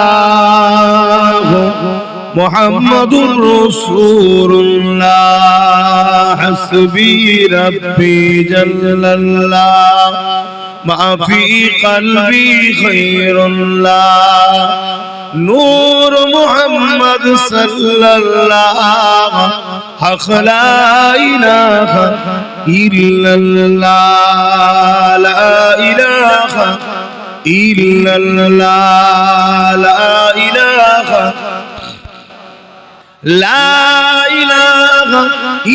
মুহাম্মাদুর রাসূলুল্লাহ হাসবি রাব্বি জাল্লাল্লাহ মা ফি কলবি খায়রুল্লাহ নূর মুহাম্মদ সাল্লাল্লাহ হক লা ইলাহা ইল্লাল্লাহ লা ইলাহা ইল্লাল্লাহ লা ইলাহা লা ইলাহা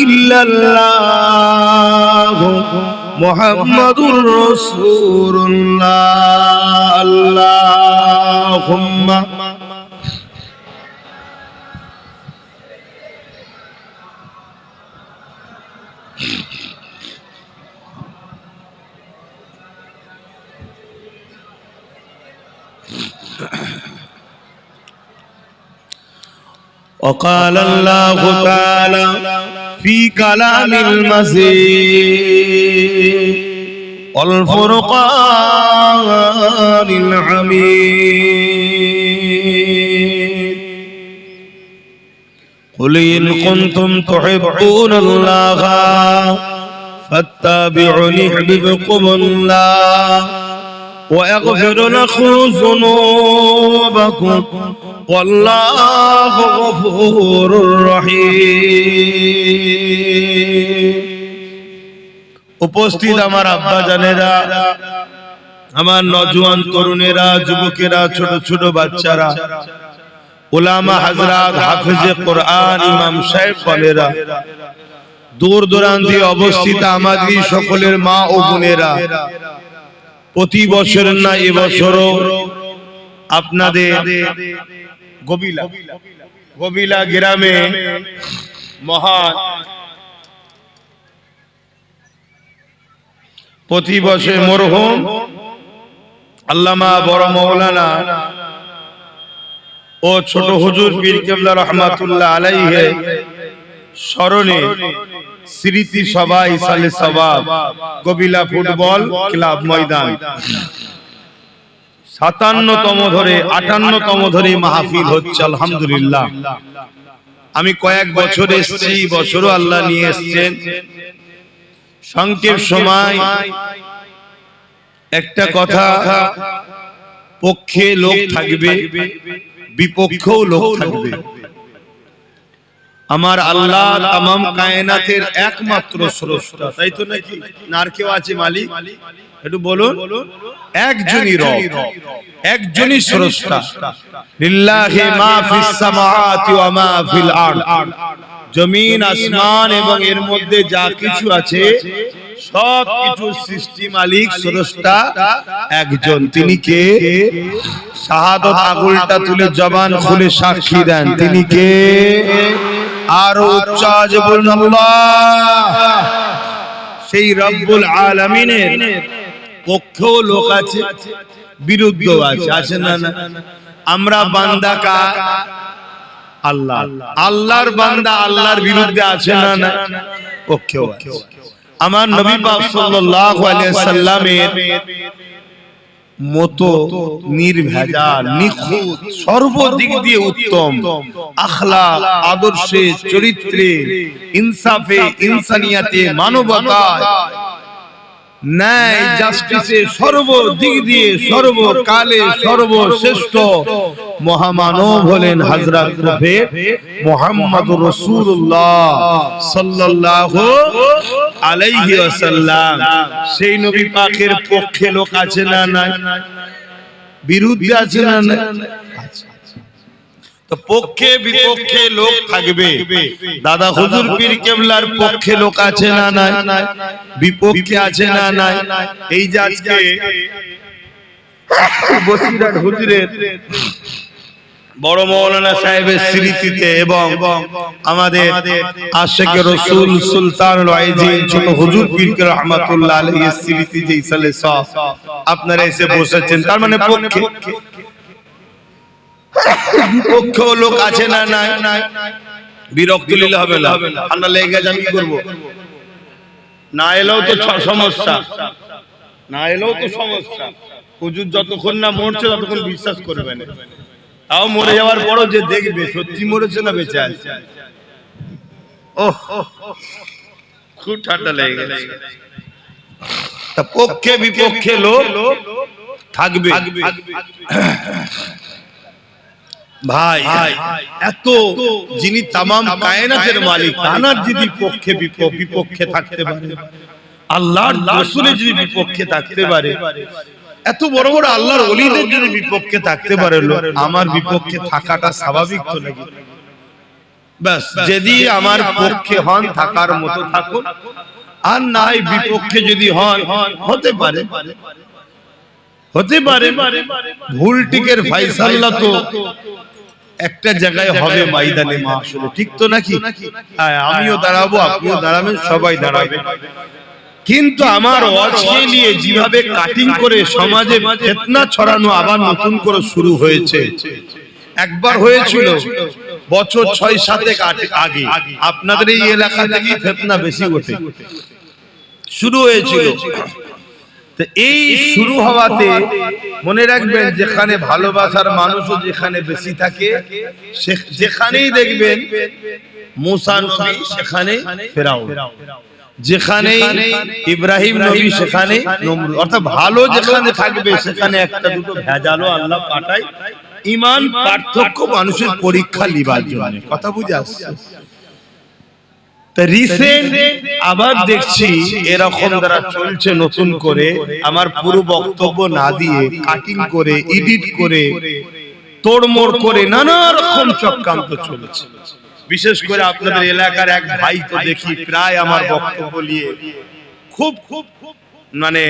ইল্লাল্লাহ মুহাম্মাদুর রাসূলুল্লাহ আল্লাহুম্মা وقال الله تعالى في كلام المزيد والفرقان الحميد قل إن كنتم تحبون الله فاتبعوني يحببكم الله ويغفر لكم ذنوبكم والله غفور رحيم উপস্থিত আমার আব্বা জানেরা আমার নওজোয়ান তরুণেরা যুবকেরা ছোট ছোট বাচ্চারা উলামা হযরত হাফেজে কোরআন ইমাম সাহেব বলেরা দূর দূরান্তে অবস্থিত আমাদের সকলের মা ও বোনেরা প্রতি বছর না এবছরও আপনাদের গবিলা গ্রামে মহান প্রতি বছর মরহুম আল্লামা বড় মাওলানা ও ছোট হুজুর পীর কেবলা রহমাতুল্লাহ আলাইহি স্মরণে স্মৃতি সভা ইসালে সওয়াব গবিলা ফুটবল ক্লাব ময়দান 57তম ধরে 58তম ধরে মাহফিল হচ্ছে আলহামদুলিল্লাহ। আমি কয়েক বছর এসেছি, বছরও আল্লাহ নিয়ে এসেছেন। সংক্ষেপ সময় একটা কথা, পক্ষে লোক থাকবে, বিপক্ষেও লোক থাকবে। আমার আল্লাহ তামাম কায়নাতের একমাত্র স্রষ্টা, তাই তো নাকি? আর কেউ আছে মালিক? একটু বলুন। একজনই রব, একজনই স্রষ্টা। লিল্লাহি মা ফিস সামাওয়াতি ওয়া মা ফিল আরদ। জমিন আসমান এবং এর মধ্যে যা কিছু আছে সব কিছু সৃষ্টি মালিক স্রষ্টা একজন। তিনি কে? শাহাদাত আঙুলটা তুলে জবান খুলে সাক্ষী দেন, তিনি কে? আর উচ্চ আওয়াজে বলুন আল্লাহ। সেই রব্বুল আলামিনের পক্ষেও লোক আছে, বিরুদ্ধেও আছে, আছে না? না, আমরা বান্দা কা আল্লাহ, আল্লাহর বান্দা আল্লাহর বিরুদ্ধে আছে না? না, পক্ষেও আছে। আমার নবী পাক সাল্লাল্লাহু আলাইহি সাল্লামের মতো নির্ভেজাল, নিখুঁত, সর্বদিক দিয়ে উত্তম আখলাক, আদর্শে, চরিত্রে, ইনসাফে, ইনসানিয়াতে, মানবতায়, ন্যায়, জাস্টিসে, সর্বদিক দিয়ে সর্বকালে সর্বশ্রেষ্ঠ মহামানব হলেন হযরত প্রফেট মুহাম্মদুর রাসূলুল্লাহ সাল্লাল্লাহু আলাইহি ওয়াসাল্লাম। সেই নবী পাকের পক্ষে লোক আছে না? না, বিরুদ্ধে আছে না? না, তো পক্ষে বিপক্ষে লোক থাকবে। দাদা হুজুর পীর কেবলার পক্ষে লোক আছে না নাই, বিপক্ষে আছে না নাই। এই যে আজকে বসিরহাট হুজুরের বড় মাওলানা সাহেবের স্মৃতিতে এবং আমাদের আশিকে রাসূল সুলতানুল আইজিন ছোট হুজুর পীর রহমাতুল্লাহ আলাইহির স্মৃতি যে ইসালে সব আপনারা এসে বসেছেন, তার মানে পক্ষে বিপক্ষ লোক আছে না নাই। বিরক্ত নিলে হবে না, ঠান্ডা লেগে গেছে আমি কি করবো? না এলেও তো সমস্যা, না এলেও তো সমস্যা। হুজুর যতক্ষণ না মরছে ততক্ষণ বিশ্বাস করবে না, তাও মরে যাওয়ার পরও যে দেখবে সত্যি মরেছে না বেঁচে আছে। ওহ খুব ঠান্ডা লেগে গেছে। তা পক্ষে বিপক্ষে লোক থাকবে। ভাই এত যিনি তামাম কায়নাতের মালিক তানার যদি পক্ষে বিপক্ষে থাকতে পারে, আল্লাহর রাসূলের যদি বিপক্ষে থাকতে পারে, এত বড় বড় আল্লাহর ওলিদের যদি বিপক্ষে থাকতে পারে, আমার বিপক্ষে থাকাটা স্বাভাবিক তো নাকি? বাস যদি আমার পক্ষে হন থাকার মতো থাকুন, আর নাই বিপক্ষে যদি হন হতে পারে, হতে পারে। ভুল টিকের ফায়সালা তো একটা জায়গায় হবে ময়দানে মাহশরে, ঠিক তো নাকি? আমিও দাঁড়াবো, আপনিও দাঁড়াবেন, সবাই দাঁড়াবে। কিন্তু আমার ওয়াজকে নিয়ে যেভাবে কাটিং করে সমাজে ফিতনা ছড়ানো আবার নতুন করে শুরু হয়েছে। একবার হয়েছিল বছর ৬-৭ আগে, আপনাদের এই এলাকা থেকে ফিতনা বেশি ওঠে শুরু হয়েছিল। তো এই শুরু হওয়াতে মনে রাখবেন, যেখানে ভালোবাসার মানুষও যেখানে বেশি থাকে, যেখানেই দেখবেন মুসা নবী সেখানে ফেরাউন, যেখানে ইব্রাহিম নবী সেখানে নমরুদ। অর্থাৎ ভালো যেখানে থাকবে সেখানে একটা দুটো ভেজালও আল্লাহ পাঠায়, ঈমান পার্থক্য মানুষের পরীক্ষা লিবার জন্য। কথা বুঝে আসছে? রিসেন্ট আবার দেখছি এরকম দ্বারা চলছে নতুন করে, আমার পুরো বক্তব্য না দিয়ে কাটিং করে এডিট করে তোড়মোড় করে নানা রকম চক্রান্ত চলছে। বিশেষ করে আপনাদের এলাকার এক ভাই তো দেখি প্রায় আমার বক্তব্য নিয়ে খুব মানে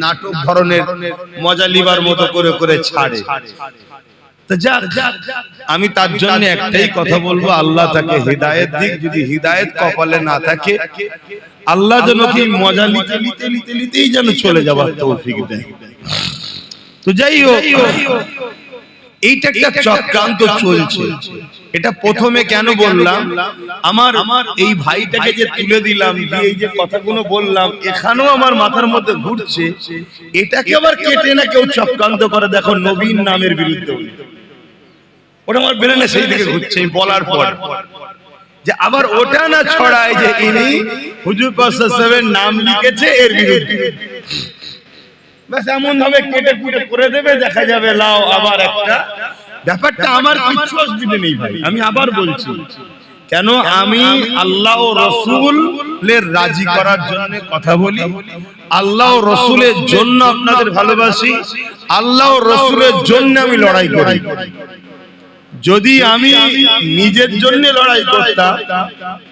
নাটক ধরনের মজা লিবার মতো করে করে ছাড়ে। আমি তার জন্য একটাই কথা বলবো, আল্লাহ তাকে হিদায়াত দিক। যদি হিদায়াত কপালে না থাকে, আল্লাহ যেন কি মজা নিতে নিতে নিতে নিতেই যেন চলে যাবার তৌফিক দেয়। তো যাই হোক, এইটা একটা চক্রান্ত চলছে। এটা প্রথমে কেন বললাম, আমার এই ভাইটাকে যে তুলে দিলাম, এই যে কথাগুলো বললাম, এখানেও আমার মাথার মধ্যে ঘুরছে, এটাকে আবার কেটে না কেউ চক্রান্ত করে দেখো নবীন নামের বিরুদ্ধে। ওটা আমার ব্রেনে সেই দিকে ঘুরছে বলার পর, যে আবার ওটা না ছড়ায় যে ইনি হুজুর পাক সাল্লাল্লাহু আলাইহি ওয়াসাল্লামের নাম লিখেছে এর বিরুদ্ধে। বাস এমন ভাবে কেটে কুটে করে দেবে, দেখা যাবে লাও আবার একটা ব্যাপারটা। আমার কিছু অসুবিধা নেই ভাই, আমি আবার বলছি, কেন আমি আল্লাহ ও রাসূলের রাজি করার জন্য কথা বলি, আল্লাহ ও রাসূলের জন্য আপনাদের ভালোবাসি, আল্লাহ ও রাসূলের জন্য আমি লড়াই করি। যদি আমি নিজের জন্য লড়াই করতাম,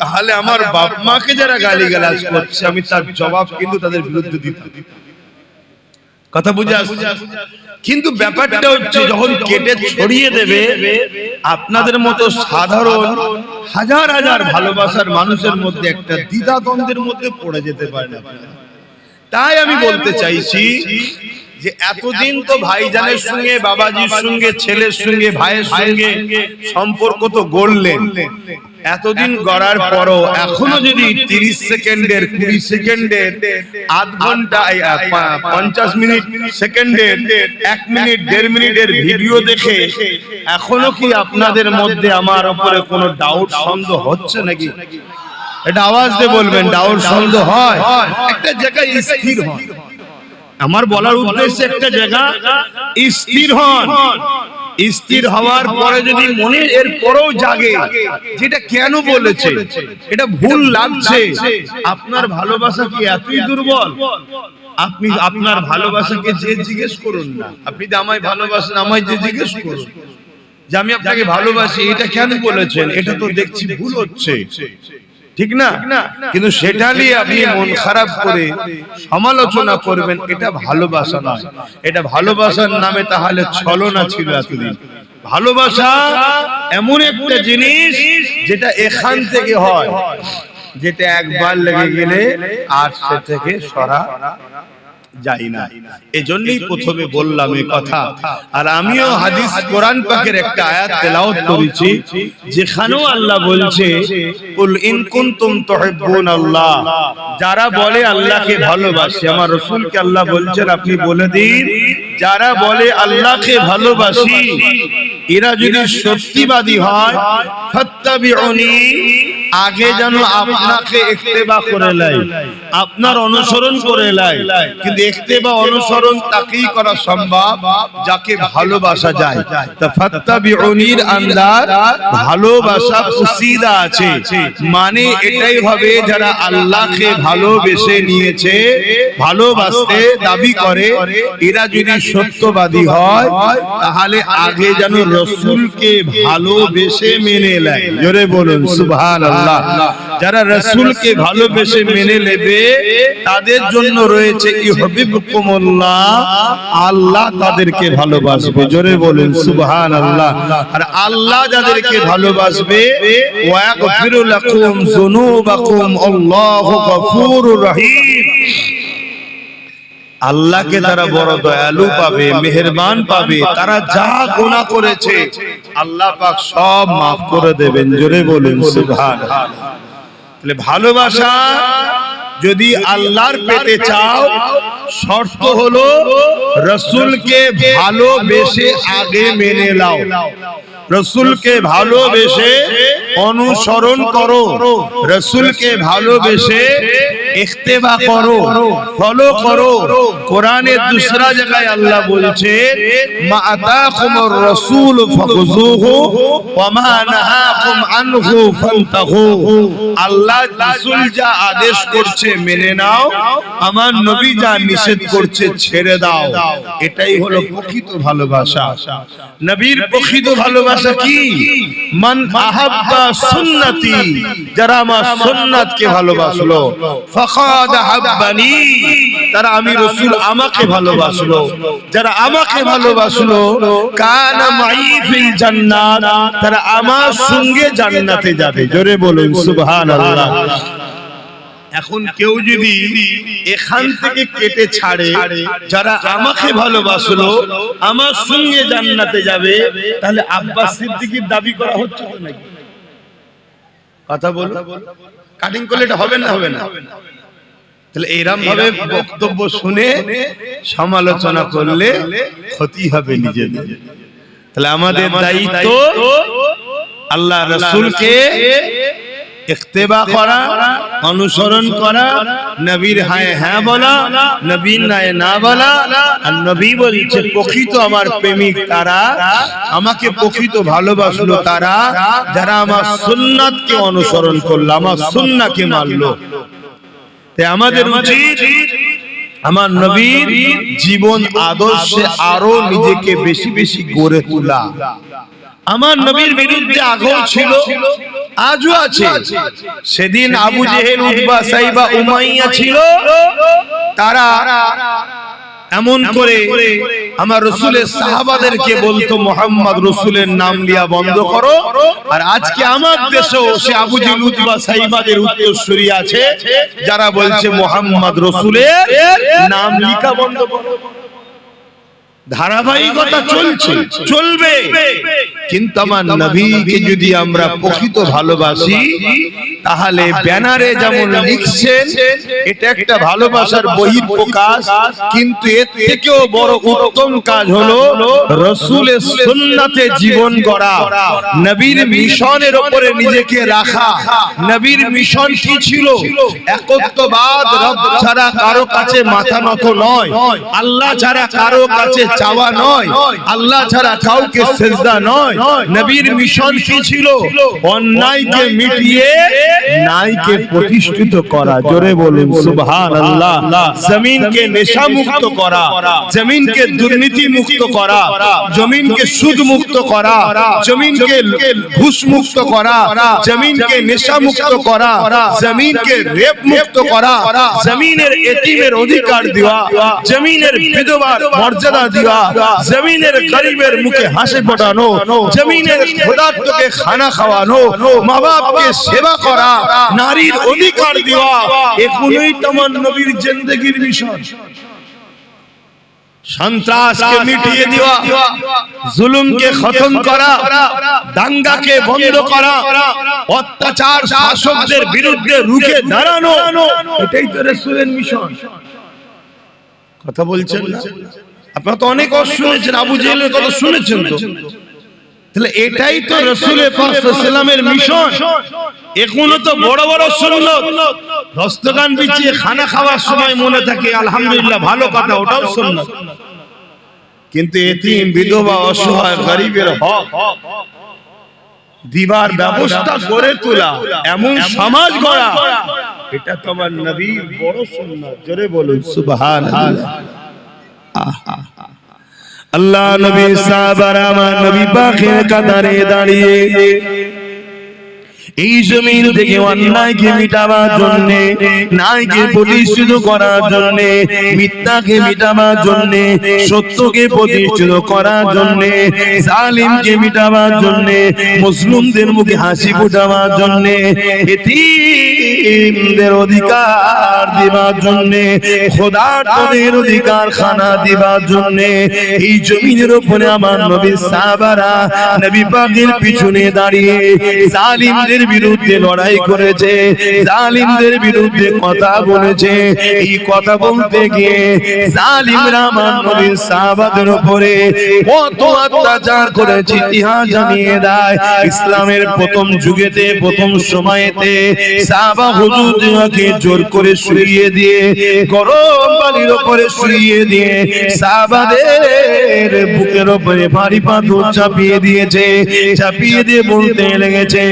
তাহলে আমার বাপ মাকে যারা গালিগালাজ করছে আমি তার জবাব কিন্তু তাদের বিরুদ্ধে দিতাম। কথা বুঝে আসছে? কিন্তু ব্যাপারটা হচ্ছে, যখন কেটে ছড়িয়ে দেবে, আপনাদের মতো সাধারণ হাজার হাজার ভালোবাসার মানুষের মধ্যে একটা দ্বিধাদ্বন্দ্বের মধ্যে পড়ে যেতে পারে না। তাই আমি বলতে চাইছি যে এতদিন তো ভাইজানের সঙ্গে, বাবাজির সঙ্গে, ছেলের সঙ্গে, ভাইয়ের সঙ্গে সম্পর্ক তো গড়লেন, এতদিন গড়ার পরও এখনো যদি 30 সেকেন্ডের, 20 সেকেন্ডের, আধ ঘন্টা, 50 মিনিট সেকেন্ডের, 1 মিনিট, 1.5 মিনিটের ভিডিও দেখে এখনো কি আপনাদের মধ্যে আমার উপরে কোনো ডাউট সন্দেহ হচ্ছে নাকি? এটা আওয়াজ দিয়ে বলবেন, ডাউট সন্দেহ হয়? একটা জায়গায় স্থির হন। আমার বলার উদ্দেশ্য, একটা জায়গা স্থির হন। স্থির হওয়ার পরে যদি মনে এর পরেও জাগে যেটা কেন বলেছে, এটা ভুল লাগছে, আপনার ভালোবাসা কি এতই দুর্বল? আপনি আপনার ভালোবাসাকে যে জিজ্ঞেস করুন না, আপনি যে আমায় ভালোবাসেন, আমায় যে জিজ্ঞেস করুন, যে আমি আপনাকে ভালোবাসি, এটা কেন বলেছেন? এটা তো দেখছি ভুল হচ্ছে, ঠিক না? কিন্তু সেটা নিয়ে আপনি মন খারাপ করে সমালোচনা করবেন, এটা ভালোবাসা নয়। এটা ভালোবাসার নামে তাহলে ছলনা ছিল এতদিন। ভালোবাসা এমন একটা জিনিস যেটা এখান থেকে হয়, যেটা একবার লেগে গেলে আর সে থেকে সরা যাই না। এজন্যই প্রথমে বললাম এই কথা। আর আমিও হাদিস কোরআন পাকের একটা আয়াত তেলাওয়াত করেছি, যেখানেও আল্লাহ বলছে কুল ইন কুনতুম তুহিব্বুনাল্লাহ, যারা বলে আল্লাহকে ভালোবাসে, আমার রাসূলকে আল্লাহ বলছেন আপনি বলে দিন যারা বলে আল্লাহকে ভালোবাসি এরা যদি সত্যিবাদী হয় ফাত্তাবিউনি, আগে যেন আপনাকে ইত্তেবা করে লাই, আপনার অনুসরণ করে লাই। কিন্তু ইত্তেবা অনুসরণ তাকেই করা সম্ভব যাকে ভালোবাসা যায়। তা ফাত্তাবিউনির আন্দার ভালোবাসা কুসিদা আছে, মানে এটাই হবে যারা আল্লাহকে ভালোবেসে নিয়েছে, ভালোবাসতে দাবি করে, এরা যদি সত্যবাদী হয় তাহলে আগে যেন রাসূলকে ভালোবেসে মেনে নেয়। জোরে বলুন সুবহানাল্লাহ। যারা রাসূলকে ভালোবেসে মেনে নেবে তাদের জন্য রয়েছে ইউহিব্বুকুমুল্লাহ, আল্লাহ তাদেরকে ভালোবাসবে। জোরে বলুন সুবহানাল্লাহ। আর আল্লাহ যাদেরকে ভালোবাসবে ওয়া ইয়াগফিরু লাকুম যুনুবাকুম, আল্লাহু গফুরুর রহিম। আল্লাহকে তারা বড় দয়ালু পাবে, মেহেরবান পাবে। তারা যা গুনাহ করেছে আল্লাহ পাক সব maaf করে দেবেন। জোরে বলুন সুবহানাল্লাহ। তাহলে ভালোবাসা যদি আল্লাহর পেতে চাও, শর্ত হলো রাসূলকে ভালোবেসে আগে মেনে নাও, রাসূলকে ভালোবেসে অনুসরণ করো, রাসূলকে ভালোবেসে ইত্তেবা করো, ফলো করো। কোরআনের দুসরা জায়গায় আল্লাহ বলছে মা আতাকুমুর রাসূল ফাখুযুহু ওয়া মা নাহাকুম আনহু ফান্তাহু। আল্লাহ রাসূল যা আদেশ করছে মেনে নাও, আমার নবী যা নিষেধ করছে ছেড়ে দাও। এটাই হলো প্রকৃত ভালোবাসা। নবীর প্রকৃত ভালোবাসা কি? মান আহাব্বা সুন্নতি, যারা আমার সুন্নাতকে ভালোবাসলো, ফাকাদ আহাব্বানি, তারা আমি রাসূল আমাকে ভালোবাসলো। যারা আমাকে ভালোবাসলো কানা মাই ফিল জান্নাত, তারা আমার সঙ্গে জান্নাতে যাবে। জোরে বলুন সুবহানাল্লাহ। এখন কেউ যদি এখান থেকে কেটে ছাড়ে যারা আমাকে ভালোবাসলো আমার সঙ্গে জান্নাতে যাবে, তাহলে আব্বাস সিদ্দিকীর দাবি করা হচ্ছে তো নাকি? কথা বলো, কাটিং করলে এটা হবে না? হবে না। তাহলে এরকম ভাবে বক্তব্য শুনে সমালোচনা করলে ক্ষতি হবে নিজেদের। তাহলে আমাদের দায়িত্ব আল্লাহ রাসূলকে ইত্তেবা করা, অনুসরণ করা, নবীর হায় হ্যাঁ বলা, নবীর নাই না বলা। আর নবী বলছে প্রকৃত আমার প্রেমিক তারা, আমাকে প্রকৃত ভালোবাসলো তারা যারা আমার সুন্নাতকে অনুসরণ করলো, আমার সুন্নাহকে মানলো। তাই আমাদের উচিত আমার নবীর জীবন আদর্শে আরো নিজেকে বেশি বেশি গড়ে তোলা। আমার নবীর বিরুদ্ধে আগ্রহ ছিল, আজও আছে। সেদিন আবু জেহেল, উতবা, সাইবা, উমাইয়া ছিল, তারা এমন করে আমার রাসূলের সাহাবাদেরকে বলতো মুহাম্মদ রাসূলের নাম লিয়া বন্ধ করো। আর আজকে আমার দেশেও সে আবু জেহেল, উতবা, সাইবাদের উত্তরসূরি আছে যারা বলছে মুহাম্মদ রাসূলের নাম লিখা বন্ধ করো। ধারাবাহিকতা চলছে, চলবে। কিন্তু আমার নবীকে যদি আমরা প্রকৃত ভালোবাসি তাহলে ব্যানারে যেমন লিখছেন এটা একটা ভালোবাসার বহিঃপ্রকাশ, কিন্তু এর থেকেও বড় উত্তম কাজ হলো রাসূলের সুন্নাতে জীবন গড়া, নবীর মিশনের উপরে নিজেকে রাখা। নবীর মিশন কি ছিল? একত্ববাদ, রব ছাড়া কারো কাছে মাথা নত নয়, আল্লাহ ছাড়া কারো কাছে চাওয়া নয়, আল্লাহ ছাড়া কাউকে সেজদা নয়। নবীর মিশন কি ছিল? অন্যায়কে মিটিয়ে ন্যায়কে প্রতিষ্ঠিত করা। জোরে বলুন সুবহানাল্লাহ। জমিনকে নেশা মুক্ত করা, জমিনকে দুর্নীতি মুক্ত করা, জমিনকে সুদ মুক্ত করা, জমিনকে ঘুষ মুক্ত করা, জমিনকে নেশা মুক্ত করা, জমিনকে রেপ মুক্ত করা, জমিনের এতিমের অধিকার দেওয়া, জমিনের বিধবার মর্যাদা দেওয়া, জমিনের গরিবের মুখে হাসি ফোটানো, জমিনের ক্ষুধার্তকে খানা খাওয়ানো, মা বাপকে সেবা করা, নারীর অধিকার দেওয়া, এগুলোই তোমার নবীর জিন্দেগির মিশন। সন্ত্রাসকে মিটিয়ে দেওয়া, জুলুমকে খতম করা, দাঙ্গাকে বন্ধ করা, অত্যাচার শাসকদের বিরুদ্ধে রুখে দাঁড়ানো, এটাই তো রাসূলের মিশন। কথা বলছেন না? আপনারা তো অনেক শুনেছেন, আবু জেহেলের কথা শুনেছেন তো। তাহলে এটাই তো রাসূলের পাক সাল্লাল্লাহু আলাইহি ওয়াসাল্লামের মিশন। এখনো তো বড় বড় সুন্নাত দস্তরখান বিছিয়ে খানা খাওয়ার সময় মনে থাকে আলহামদুলিল্লাহ, ভালো কথা, ওটাও সুন্নাত। কিন্তু এতিম, বিধবা, অসহায়, গরিবের হক দিবার ব্যবস্থা গড়ে তোলা, এমন সমাজ গড়া, এটা তোমার নবীর বড় সুন্নাত। জোরে বলুন সুবহানাল্লাহ। আল্লাহ নবী সাহাবারা আমার নবী পাকের কাতারে দাঁড়িয়ে এই জমিন থেকে অন্যায়কে মিটাবার জন্য, ন্যায়কে প্রতিষ্ঠিত করার জন্য, মিথ্যাকে মিটাবার জন্য, সত্যকে প্রতিষ্ঠিত করার জন্য, জালিমকে মিটাবার জন্য, মুসলিমদের মুখে হাসি ফোটাবার জন্য, এতিমদের অধিকার দিবার জন্য, খোদার্তদের অধিকার খানা দিবার জন্য এই জমিনের উপরে আমার নবী সাহাবারা নবী পাকের পিছনে দাঁড়িয়ে জালিমদের বিরুদ্ধে লড়াই করেছে, জালিমদের বিরুদ্ধে কথা বলেছে। এই কথা বলতে গিয়ে জালিমরা আমার নবীর সাহাবাদের উপরে কত অত্যাচার করেছে ইতিহাস জানিয়ে দেয়। ইসলামের প্রথম যুগেতে, প্রথম সময়েতে সাহাবা হুজুরকে জোর করে শুইয়ে দিয়ে, গরম বালির উপরে শুইয়ে দিয়ে সাহাবাদের বুকের উপরে ভারী পাথর চাপিয়ে দিয়েছে। চাপিয়ে দিয়ে বলতে লেগেছে,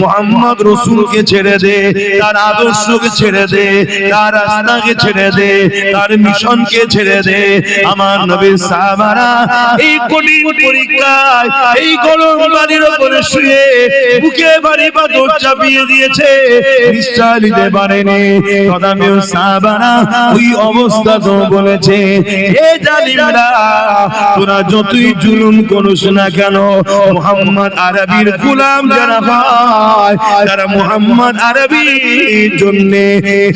মুহাম্মদ রাসূলকে ছেড়ে দে, তার আদর্শকে ছেড়ে দে, তার রাস্তাকে ছেড়ে দে, তার মিশনকে ছেড়ে দে। আমার নবীর সাহাবারা এই কঠিন পরীক্ষায় এই গরম বালির উপরে শুয়ে বুকে ভারী পাথর চাপিয়ে দিয়েছে, নিশ্চয় নিতে পারেনি। তথাপিও সাহাবারা ওই অবস্থা তো বলেছে, হে জালিমরা, তোরা যতই জুলুম করিস না কেন, মুহাম্মদ আরবীর গোলাম যারা হয়, তারা মুহাম্মদ আরবীর জন্য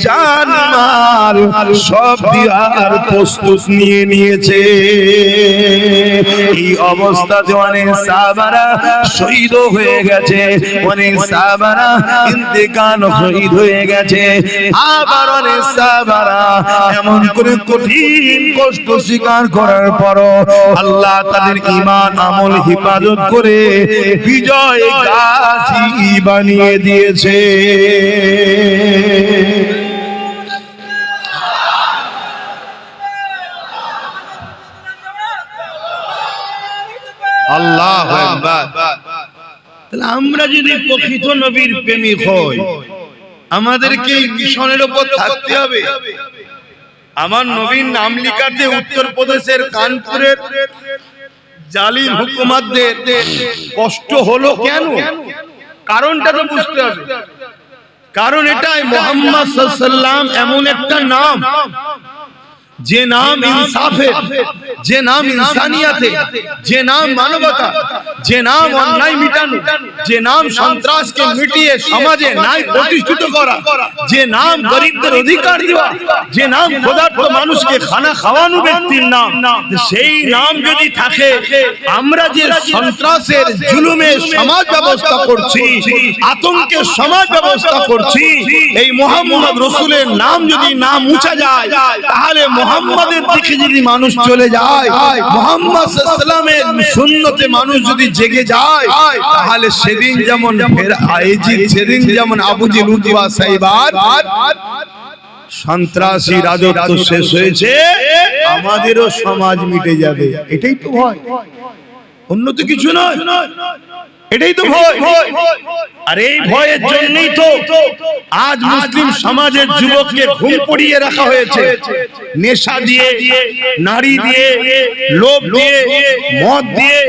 জান মাল সব দেওয়ার প্রস্তুত নিয়ে নিয়েছে। এই অবস্থাতে অনেক সাহাবারা শহীদ হয়ে গেছে, অনেক সাহাবারা ইন্তেকাল শহীদ হয়ে গেছে। আবার অনেক সাহাবারা এমন করে কঠিন কষ্ট স্বীকার করার পরও আল্লাহ তাদের ঈমান আমল হিফাজত করে বিজয় গাজী বানিয়ে দিয়েছে। আল্লাহু আকবার। তাহলে আমরা যদি প্রকৃত নবীর প্রেমিক হই, আমাদেরকে এই মিশনের উপর থাকতে হবে। আমার নবীর নাম লিখাতে উত্তরপ্রদেশের কানপুরের জালিম হুকুমতদের কষ্ট হলো কেন? কারণটা তো বুঝতে হবে। কারণ এটাই, মুহাম্মদ সাল্লাল্লাহু আলাইহি ওয়াসাল্লাম এমন একটা নাম, যে নাম ইনসাফের, যে নাম ইনসানিয়াতের, যে নাম মানবতা, যে নাম অন্যায় মিটানো, যে নাম সন্ত্রাসকে মিটিয়ে সমাজে ন্যায় প্রতিষ্ঠিত করা, যে নাম গরিবদের অধিকার দেওয়া, যে নাম ক্ষুধার্ত মানুষকে খানা খাওয়ানো ব্যক্তির নাম। সেই নাম যদি থাকে, আমরা যে সন্ত্রাসের জুলুমের সমাজ ব্যবস্থা করছি, আতঙ্কের সমাজ ব্যবস্থা করছি, এই মুহাম্মদ রাসূলের নাম যদি না মুছা যায়, তাহলে মুহাম্মাদের দিকে যদি মানুষ চলে যায়, মুহাম্মদ সাল্লাল্লাহু আলাইহি ওয়াসাল্লামের সুন্নতে মানুষ যদি জেগে যায়, তাহলে সেদিন যেমন সেদিন যেমন আবু জেহেল উতবা সাইবার সন্ত্রাসী রাজত্ব শেষ হয়েছে, আমাদেরও সমাজ মিটে যাবে, এটাই তো ভয়, অন্য তো কিছু নয়, এটাই তো ভয়। আর এই ভয়ের জন্যই তো আজ মুসলিম সমাজের যুবককে ঘুম পড়িয়ে রাখা হয়েছে, নেশা দিয়ে, নারী দিয়ে, লোভ দিয়ে, মদ দিয়ে,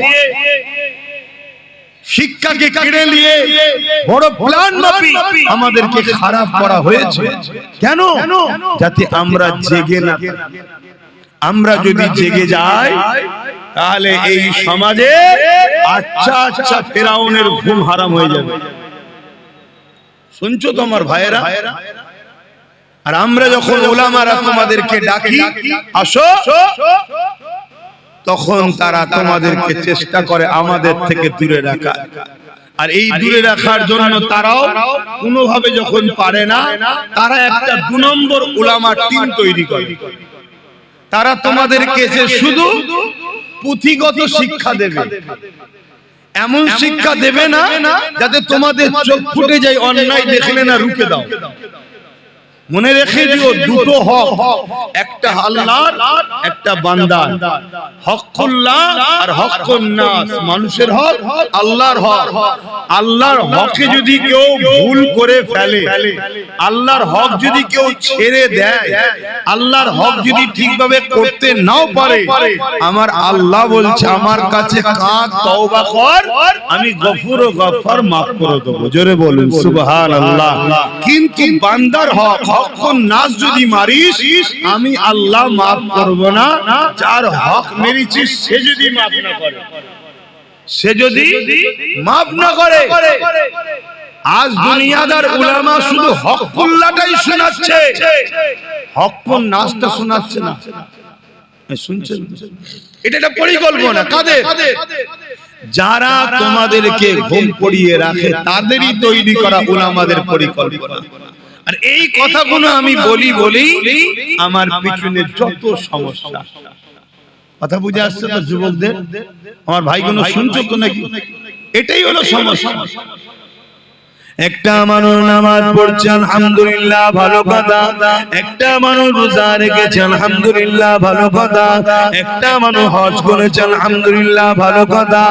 শিক্ষাকে কেড়ে নিয়ে বড় প্ল্যান মাফি আমাদেরকে খারাপ করা হয়েছে। কেন? যাতে আমরা জেগে না থাকি। আমরা যদি জেগে যাই তাহলে এই সমাজে আচ্ছা আচ্ছা ফেরাউনের ঘুম হারাম হয়ে যাবে। শুনছো তো আমার ভাইয়েরা? আর আমরা যখন ওলামারা তোমাদেরকে ডাকি আসো, তখন তারা তোমাদেরকে চেষ্টা করে আমাদের থেকে দূরে রাখা। আর এই দূরে রাখার জন্য তারাও কোনোভাবে যখন পারে না, তারা একটা 2 নম্বর ওলামা টিম তৈরি করে। তারা তোমাদেরকে যে শুধু পুঁথিগত শিক্ষা দেবে, এমন শিক্ষা দেবে না যাতে তোমাদের চোখ ফুটে যায়, অন্যায় দেখলে না রুখে দাও। মনে রেখে দিও, দুটো হক, একটা আল্লাহর, একটা বান্দার। হকুল্লাহ আর হকুন নাস, মানুষের হক, আল্লাহর হক। আল্লাহর হকে যদি কেউ ভুল করে ফেলে, আল্লাহর হক যদি কেউ ছেড়ে দেয়, আল্লাহর হক যদি ঠিকভাবে করতে নাও পারে, আমার আল্লাহ বলছে আমার কাছে কাঁদ, তওবা কর, আমি গফুর ও গফফার মাফ করে দেব। জোরে বলুন সুবহানাল্লাহ। কিন্তু বান্দার হক, হকুন নাস যদি মারিস, আমি আল্লাহ মাফ করব না। যার হক মেরেছিস সে যদি মাফ না করে, সে যদি মাফ না করে। আজ দুনিয়াদার উলামা শুধু হকুল্লাহটাই শোনাচ্ছে, হকুন নাসটা শোনাচ্ছে না। শুনছেন? এটা একটা পরিকল্পনা কাদের? যারা তোমাদেরকে ঘুম পড়িয়ে রাখে, তাদেরই তৈরি করা উলামাদের পরিকল্পনা। আর এই কথাগুলো আমি বলি আমার পিছনে যত সমস্যা, কথা বুঝে আসছে তো যুবকদের? আমার ভাইগুলো শুনছো তো নাকি? এটাই হলো সমস্যা। একটা মানুষ নামাজ পড়ছে আলহামদুলিল্লাহ, ভালো কথা। একটা মানুষ রোজা রেখেছে আলহামদুলিল্লাহ, ভালো কথা। একটা মানুষ হজ করেছে আলহামদুলিল্লাহ, ভালো কথা।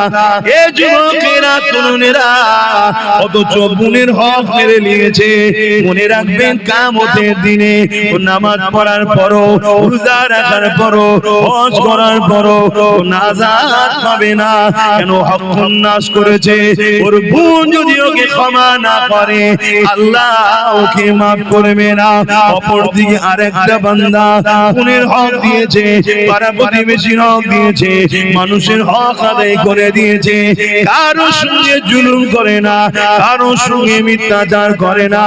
এ যুবকেরা, তরুণেরা, অথচ বোনের হক মেরে নিয়েছে। মনে রাখবেন, কিয়ামতের দিনে নামাজ পড়ার পরও, রোজা রাখার পরও, হজ করার পরও নাজাত পাবে না। কেন? হকুন নাস করেছে। ওর বোন যদি ওকে ক্ষমা না করে, আল্লাহ ওকে মাফ করবে না। অপরদিকে আরেকটা বান্দা বোনের হক দিয়েছে, পাড়া প্রতিবেশীর হক দিয়েছে, মানুষের হক আদায় করে দিয়েছে। কারো সঙ্গে জুলুম করে না, কারো সঙ্গে মিথ্যাচার করে না,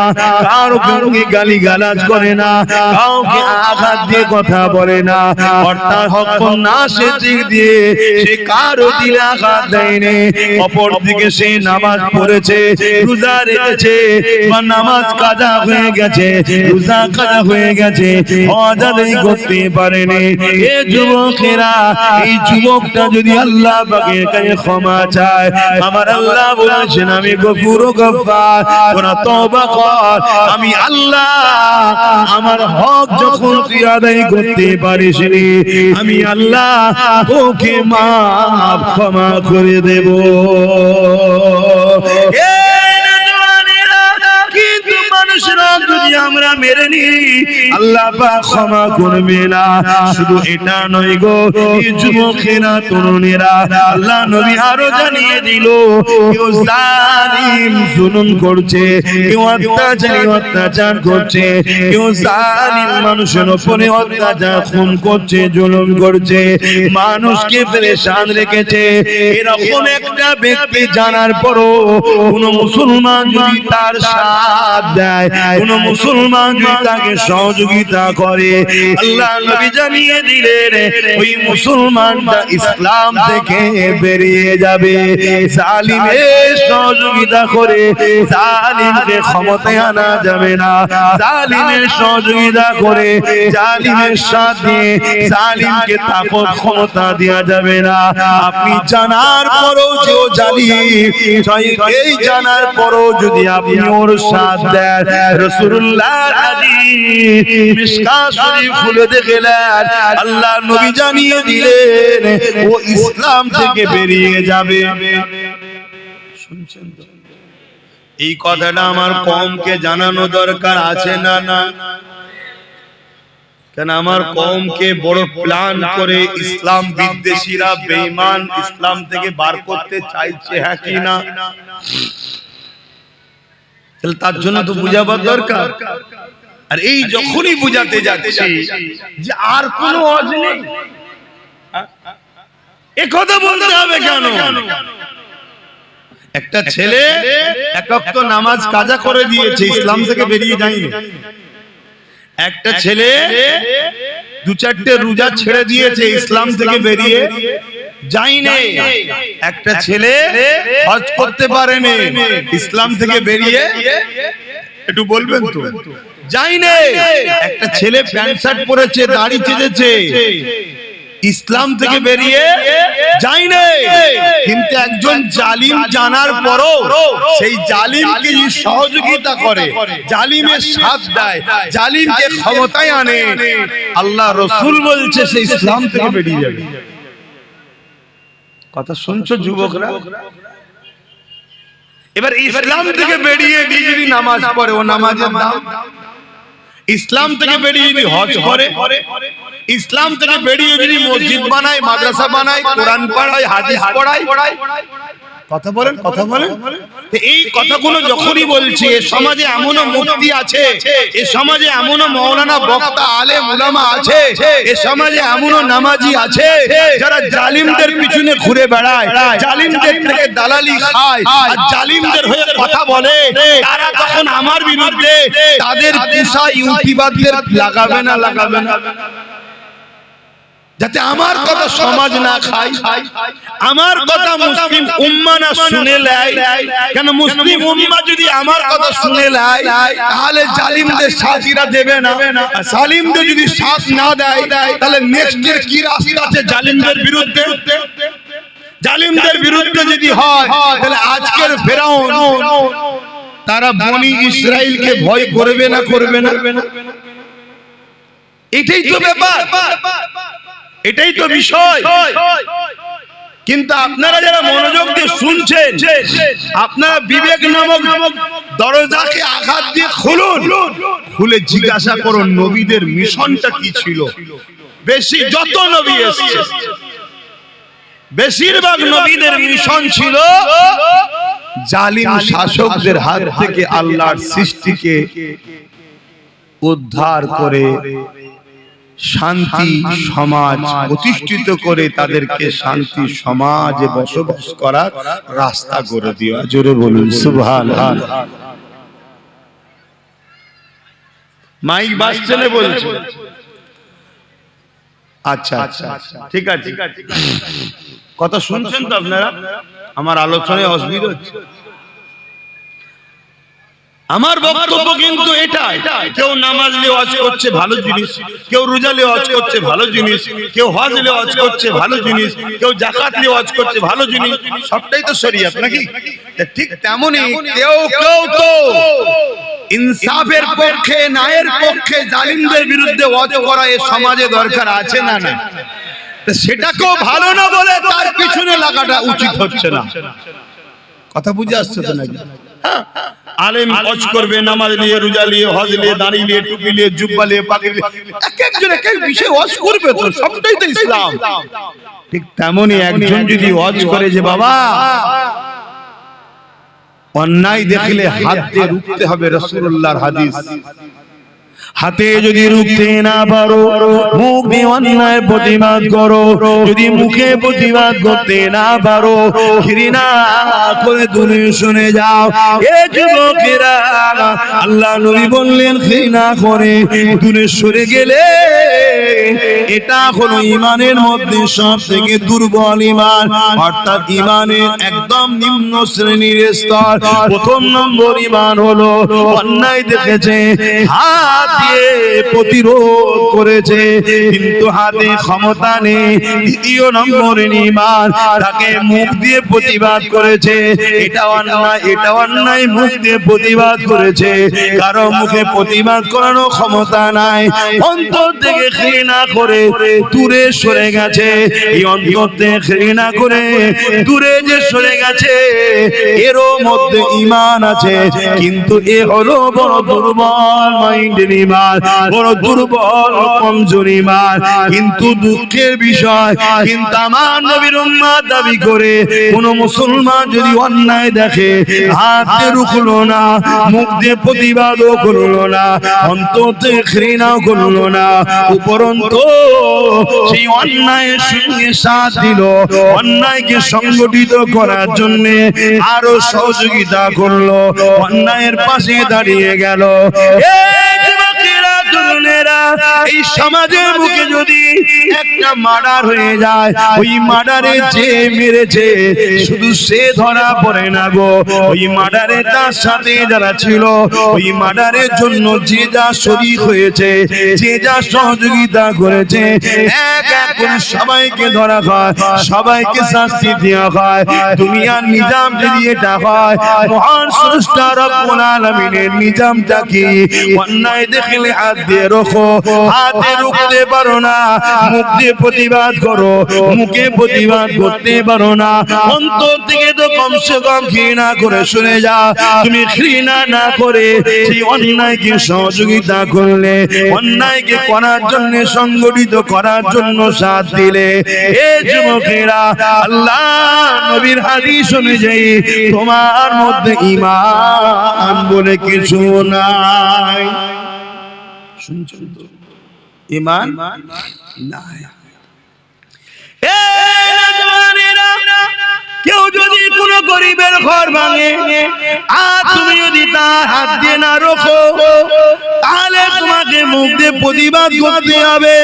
কারো সঙ্গে গালিগালাজ করে না, কাউকে আঘাত দিয়ে কথা বলে না। অর্থাৎ হকুন নাসের দিক দিয়ে সে কারো দিলে আঘাত দেয়নি। অপরদিকে সে নামাজ পড়েছে, রোজা রেখেছে, বা নামাজ কাজা হয়ে গেছে, রোজা কাজা হয়ে গেছে, হজ আদায় করতে পারেনি। এ যুবকেরা, এই যুবকটা যদি আল্লাহ পাকের কাছে ক্ষমা চায়, আমার আল্লাহ বলেছেন আমি গফুর ও গফফার, তোরা তওবা কর, আমি আল্লাহ আমার হক যখন তুই আদায় করতে পারিস নি, আমি আল্লাহ তোকে মাফ ক্ষমা করে দেব। কিন্তু মানুষরা যদি আমরা মেরে নি, আল্লাহ পাক ক্ষমা করবে না। শুধু এটা নয় গো, এই যুবকেরা, তরুণেরা, আল্লাহ নবী আরো জানিয়ে দিল, কেউ জালিম জুলুম করছে, কেউ অত্যাচার করছে, কেউ জালিম মানুষের উপরে অত্যাচার, খুন করছে, জুলুম করছে, মানুষকে পেরেশান রেখেছে। এরকম একটা ব্যক্তি জানার পরও কোন মুসলমান যদি তার সাথ দেয়, কোন মুসলমান যদি তাকে সহযোগিতা করে, আল্লাহ নবী জানিয়ে দিলেন ওই মুসলমানটা ইসলাম থেকে বেরিয়ে যাবে। জালিমের সহযোগিতা করে জালিমকে ক্ষমতায় আনা যাবে না। জালিমের সহযোগিতা করে, জালিমের সাথে জালিমকে তাকত ক্ষমতা দেওয়া যাবে না। আপনি জানার পরও যে ও জালিম, এই জানার পরও যদি আপনি ওর সাথ দেন, রাসূলুল্লাহ রাসূলুল্লাহর হাদিস মিশকাত শরীফ খুলে দেখলেন আল্লাহ নবী জানিয়ে দিলেন ও ইসলাম থেকে বেরিয়ে যাবে। শুনছেন তো? এই কথাটা আমার কওমকে জানানো দরকার আছে না না? কেন আমার কওমকে বড় প্ল্যান করে ইসলাম বিদ্বেষীরা বেঈমান ইসলাম থেকে বার করতে চাইছে, হ্যাঁ কি না? তাহলে তার জন্য তো বুঝাবার দরকার। আর এই যখনই বুঝাতে যাচ্ছি যে আর কোনো ওয়াজ নেই, এ কথা বলতে হবে কেন? একটা ছেলে এক ওয়াক্ত নামাজ কাজা করে দিয়েছে, ইসলাম থেকে বেরিয়ে যায়নি। একটা ছেলে দু চারটে রোজা ছেড়ে দিয়েছে, ইসলাম থেকে বেরিয়ে যায়নি। একটা ছেলে হজ করতে পারেনি, ইসলাম থেকে বেরিয়ে, একটু বলবেন তো, যায়নি। একটা ছেলে প্যান্ট শার্ট পরেছে, দাড়ি চেঁচেছে, ইসলাম থেকে বেরিয়ে যায়নি। কিন্তু একজন জালিম জানার পরও সেই জালিমকে সহযোগিতা করে, জালিমের সাথ দেয়, জালিমকে ক্ষমতায় আনে, আল্লাহ রাসূল বলছে সে ইসলাম থেকে বেরিয়ে যাবে। কথা শুনছো যুবকরা? এবার ইসলাম থেকে বেরিয়ে গিয়ে যদি নামাজ পড়ে, ও নামাজের দাম। ইসলাম থেকে বেরিয়ে যদি হজ করে, ইসলাম থেকে বেরিয়ে যদি মসজিদ বানায়, মাদ্রাসা বানায়, কোরআন পড়ায়, হাদিস পড়ায়, কথা বলেন, কথা বলেন। এই কথাগুলো যখনই বলছি, এ সমাজে এমনও মুফতি আছে, এ সমাজে এমনও মাওলানা বক্তা আলেম উলামা আছে, এ সমাজে এমনও নামাজি আছে যারা জালিমদের পিছনে ঘুরে বেড়ায়, জালিমদের থেকে দালালি খায় আর জালিমদের হয়ে কথা বলে। তারা তখন আমার বিরুদ্ধে তাদের পুষা ইউটিউবারদের লাগাবে না, লাগাবে না, যাতে আমার কথা সমাজ না খায়, আমার কথা মুসলিম উম্মাহ না শুনে নেয়। কেন মুসলিম উম্মাহ যদি আমার কথা শুনে নেয় তাহলে জালিমদের সাথীরা দেবে না, আর জালিমদের যদি সাথ না দেয় তাহলে নেক্সটের কি রাস্তা আছে জালিমদের বিরুদ্ধে? জালিমদের বিরুদ্ধে যদি হয় তাহলে আজকের ফেরাউন তারা বনি ইসরাইলকে ভয় করবে না, করবে না? এটাই তো ব্যাপার, এটাই তো বিষয়। কিন্তু আপনারা যারা মনোযোগ দিয়ে শুনছেন, আপনারা বিবেক নামক দরজাকে আঘাত দিয়ে খুলুন, খুলে জিজ্ঞাসা করুন নবীদের মিশনটা কি ছিল। বেশি যত নবী এসেছে, বেশিরভাগ নবীদের মিশন ছিল জালিম শাসকদের হাত থেকে আল্লাহর সৃষ্টিকে উদ্ধার করে শান্তি সমাজ প্রতিষ্ঠিত করে তাদেরকে শান্তি সমাজে বসবাস করার রাস্তা করে দেওয়া। জোরে বলুন সুবহানাল্লাহ। মাইক বাজছে না বলছে? আচ্ছা আচ্ছা, ঠিক আছে। কথা শুনছেন তো আপনারা? আমার আলোচনায় অসুবিধা হচ্ছে? আমার বক্তব্য কিন্তু এটাই, কেউ নামাজ নিয়ে ওয়াজ করছে ভালো জিনিস, কেউ রোজা নিয়ে ওয়াজ করছে ভালো জিনিস, কেউ হজ নিয়ে ওয়াজ করছে ভালো জিনিস, কেউ যাকাত নিয়ে ওয়াজ করছে ভালো জিনিস, সবটাই তো শরীয়ত নাকি? ঠিক তেমনি কেউ কেউ তো ইনসাফের পক্ষে, ন্যায়ের পক্ষে, জালিমদের বিরুদ্ধে ওয়াজ করা এ সমাজে দরকার আছে না না? সেটাকেও ভালো না বলে তার পিছনে লাগাটা উচিত হচ্ছে না। কথা বুঝে আসছে তো নাকি? আলেম হজ করবে, নামাজ নিয়ে, রোজা নিয়ে, হজ নিয়ে, দাড়ি নিয়ে, টুপি নিয়ে, জুব্বা নিয়ে, পাগড়ি নিয়ে, এক একজন এক এক বিষয়ে হজ করবে, তো সবটাই তো ইসলাম। ঠিক তেমনি একজন যদি হজ করে যে বাবা অন্যায় দেখলে হাত দিয়ে রুখতে হবে, রাসূলুল্লাহর হাদিস। হাতে যদি রুখতে না পারো, মুখ দিয়ে অন্যায় প্রতিবাদ করো। যদি মুখে প্রতিবাদ করতে না পারো, ঘৃণা করে দূরে শুনে যাও। এ যুবকেরা, আল্লাহ নবী বললেন ঘৃণা করে দূরে সরে গেলে এটা হলো ইমানের মধ্যে সব থেকে দুর্বল ইমান, অর্থাৎ ইমানের একদম নিম্ন শ্রেণীর স্তর। প্রথম নম্বর ইমান হলো অন্যায় দেখেছে হাত দিয়ে প্রতিরোধ করেছে, কিন্তু হাতে ক্ষমতা নেই। দ্বিতীয় নম্বর ঈমান, তাকে মুখ দিয়ে প্রতিবাদ করেছে। এটা অন্যায়, এটা অন্যায়, মুখ দিয়ে প্রতিবাদ করেছে। কারো মুখে প্রতিবাদ করানো ক্ষমতা নাই, অন্তর থেকে ঘৃণা করে দূরে সরে গেছে। এই অন্তর থেকে ঘৃণা করে দূরে যে সরে গেছে, এরও মধ্যে ঈমান আছে, কিন্তু এ হলো বড় দুর্বল মাইন্ডের ঈমান, বড় দুর্বল কমজোর ঈমান। কিন্তু দুঃখের বিষয়, কিন্তু আমার নবীর উম্মত দাবি করে কোন মুসলমান যদি অন্যায় দেখে, হাতে রুখলো না, মুখ দিয়ে প্রতিবাদও করলো না, অন্তর থেকে ঘৃণাও করলো না, উপরন্তু সেই অন্যায়ের সঙ্গে সাথ দিল, অন্যায়কে সংগঠিত করার জন্য আরো সহযোগিতা করলো, অন্যায়ের পাশে দাঁড়িয়ে গেল। এই সমাজের মুখে যদি একটা মার্ডার হয়ে যায়, ওই মার্ডারে যে মেরেছে শুধু সে ধরা পড়ে না গো, ওই মার্ডারে তার সাথে যারা ছিল, ওই মার্ডারের জন্য যে যা শরীক হয়েছে, যে যা সহযোগিতা করেছে, এক এক করে সবাইকে ধরা হয়, সবাইকে শাস্তি দেওয়া হয়। দুনিয়ার নিজাম যদি এটা হয়, মহান স্রষ্টা রব্বুল আলামিনের নিজামটা কি? অন্যায় দেখলে হাত দিয়ে রোখো, হাতে রুখতে পারো না, মুখ দিয়ে প্রতিবাদ করো, মুখে প্রতিবাদ করতে পারো না, অন্তর থেকে তো কমসে কম ঘৃণা করে শুনে যাও। তুমি ঘৃণা না করে সেই অন্যায়কে সহযোগিতা করলে, অন্যায়কে করার জন্য, সংগঠিত করার জন্য সাথ দিলে, এ যুবকেরা, আল্লাহ নবীর হাদিস অনুযায়ী তোমার মধ্যে ঈমান বলে কিছু নাই। শুনছেন তো? ঈমান নাই। কেউ যদি কোন গরিবের ঘর ভাঙে আর তুমি যদি তার হাত দিয়ে না রোখো, তাহলে তোমাকে মুখ দিয়ে প্রতিবাদ করতে হবে।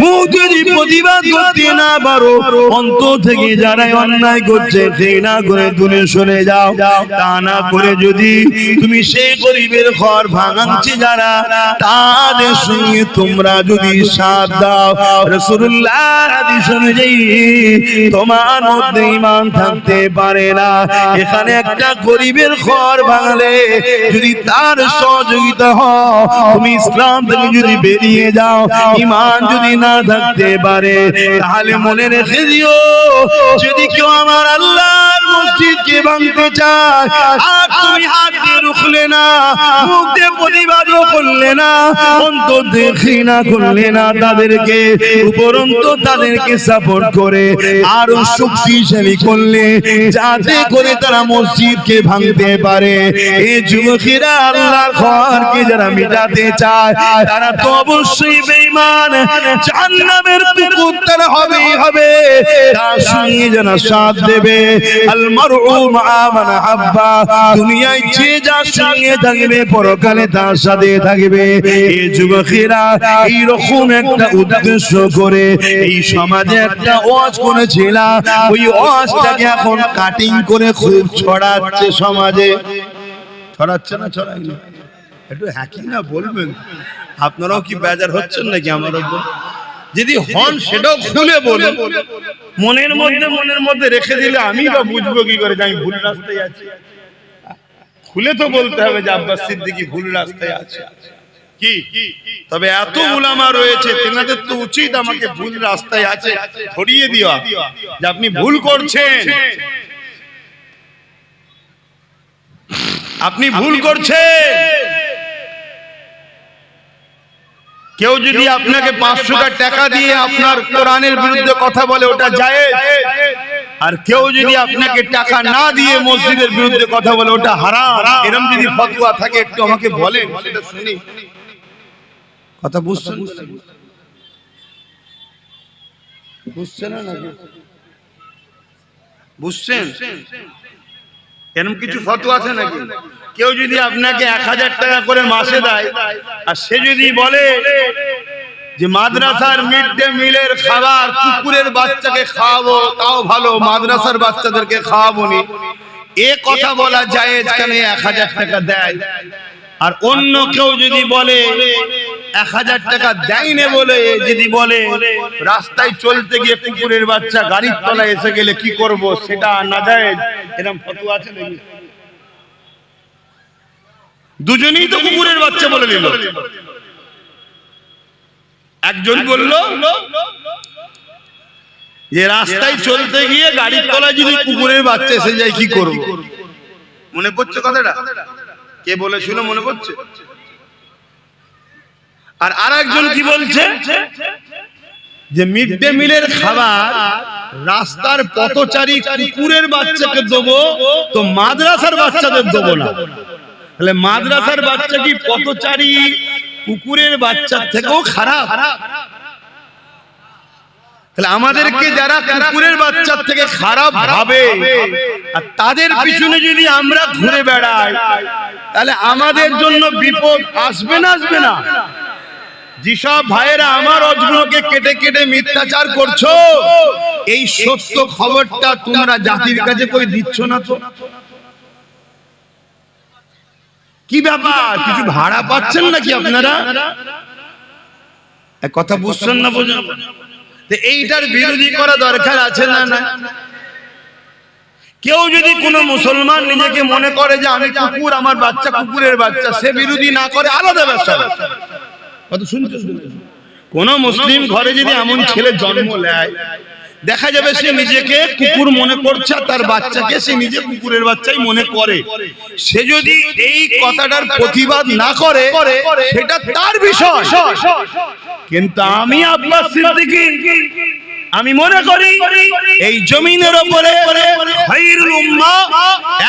মুখ যদি প্রতিবাদ করতে না পারো, অন্তর থেকে যারা অন্যায় করছে ঘৃণা করে দূরে সরে যাও। তা না করে যদি তুমি সেই গরিবের ঘর ভাঙাচ্ছে যারা, তাদের সঙ্গে তোমরা যদি সাথ দাও, রাসূলুল্লাহর হাদিস অনুযায়ী তোমার মধ্যে ঈমান থাকতে পারে না। এখানে একটা গরিবের ঘর ভাঙলে যদি তার সহযোগিতা হয়, তুমি ইসলাম থেকে যদি বেরিয়ে যাও, ঈমান যদি না থাকতে পারে, তাহলে মনে রেখে দিও, যদি কেউ আমার আল্লাহর মসজিদকে ভাঙতে চায় আর তুমি হাত দিয়ে রুখলে না, মুখ দিয়ে প্রতিবাদও করলে না, অন্তর দিয়ে ঘৃণা করলে না তাদেরকে, উপরন্তু তাদেরকে সাপোর্ট করে আরো শক্তিশালী করলে, যাতে করে তারা মসজিদকে ভাঙতে পারে। এই যুবকেরা আল্লাহর ঘরকে যারা মিটাতে চায়, তারা তো অবশ্যই বেঈমান, জাহান্নামের কুকুর তারা হবেই হবে। তার সঙ্গে যারা সাথ দেবে, আল মারউ মা মান হাব্বা, দুনিয়ায় যে যার সঙ্গে থাকবে পরকালে তার সাথে থাকবে। এই যুবকেরা এইরকম একটা উদ্দেশ্য করে এই সমাজে একটা ওয়াজ করেছিলাম, ওই ওয়াজটাকে এখন কাটিং করে খুব ছড়াচ্ছে সমাজে। ছড়াচ্ছে না? ছড়াই না? একটু হ্যাকি না বলবেন? আপনারাও কি বেজার হচ্ছেন নাকি আমার উপর? যদি হন সেটাও খুলে বলুন। মনের মধ্যে রেখে দিলে আমি বা বুঝবো কি করে যে আমি ভুল রাস্তায় আছি? খুলে তো বলতে হবে যে আব্বাস সিদ্দিকী ভুল রাস্তায় আছে। কি তবে এত উলামা রয়েছে, তেনাদের তো উচিত আমাকে ভুল রাস্তায় আছে ধরিয়ে দেওয়া, যে আপনি ভুল করছেন, আপনি ভুল করছেন। কেউ যদি আপনাকে 500 টাকা দিয়ে আপনার কোরআনের বিরুদ্ধে কথা বলে, ওটা জায়েজ। আর কেউ যদি আপনাকে টাকা না দিয়ে মসজিদের বিরুদ্ধে কথা বলে, ওটা হারাম। এরকম যদি ফতোয়া থাকে একটু আমাকে বলেন, সেটা শুনি। কথা বুঝছেন? বুঝছেন না নাকি? বুঝছেন? এরকম কিছু ফতোয়া আছে নাকি? কেউ যদি আপনাকে 1000 টাকা করে মাসে দেয়, আর সে যদি বলে যে মাদ্রাসার মিড ডে মিলের খাবার কুকুরের বাচ্চাকে খাওয়াবো, তাও ভালো, মাদ্রাসার বাচ্চাদেরকে খাওয়াবো নি, এ কথা বলা জায়েজ কেন? 1000 টাকা দেয়, আর অন্য কেউ যদি বলে 1000 টাকা দেয়নি বলে যদি বলে রাস্তায় চলতে গিয়ে কুকুরের বাচ্চা গাড়ির তলায় এসে গেলে কি করব, সেটা নাজায়েজ, এরকম ফতোয়া আছে নাকি? দুজনেই তো কুকুরের বাচ্চা বলে দিল। একজন বলল যে রাস্তায় চলতে গিয়ে গাড়ির তলায় যদি কুকুরের বাচ্চা এসে যায় কি করব। মনে পড়ছে কথাটা? কে বলেছিল মনে পড়ছে? আর আরেকজন কি বলছে যে মিড ডে মিলের খাবার রাস্তার পথচারী কুকুরের বাচ্চাকে দেবো তো মাদ্রাসার বাচ্চাদের দেবো না। তাহলে মাদ্রাসার বাচ্চা কি পথচারী কুকুরের বাচ্চার থেকেও খারাপ? তাহলে আমাদেরকে যারা কুকুরের বাচ্চার থেকে খারাপ ভাবে আর তাদের পিছনে যদি আমরা ঘুরে বেড়াই তাহলে আমাদের জন্য বিপদ আসবে না আসবে না? যেসব ভাইয়েরা আমার অজগুলোকে কেটে কেটে মিথ্যাচার করছো, এই সত্য খবরটা তোমরা জাতির কাছে কই দিচ্ছ না তো? কি ব্যাপার, কিছু ভাড়া পাচ্ছেন নাকি আপনারা? কথা বুঝছেন না? বোঝেন? এইটার বিরোধী করা দরকার আছে না? না। কেউ যদি কোনো মুসলমান নিজেকে মনে করে যে আমি কুকুর, আমার বাচ্চা কুকুরের বাচ্চা, সে বিরোধী না করে আলাদা ব্যাপার। কথা শুনতে, কোন মুসলিম ঘরে যদি এমন ছেলে জন্ম নেয় দেখা যাবে সে নিজেকে কুকুর মনে করছে আর তার বাচ্চাকে সে নিজে কুকুরের বাচ্চাই মনে করে, সে যদি এই কথাটার প্রতিবাদ না করে সেটা তার বিষয়। কিন্তু আমি আব্বাস সিদ্দিকী আমি মনে করি এই জমিনের উপরে খায়রুল উম্মাহ,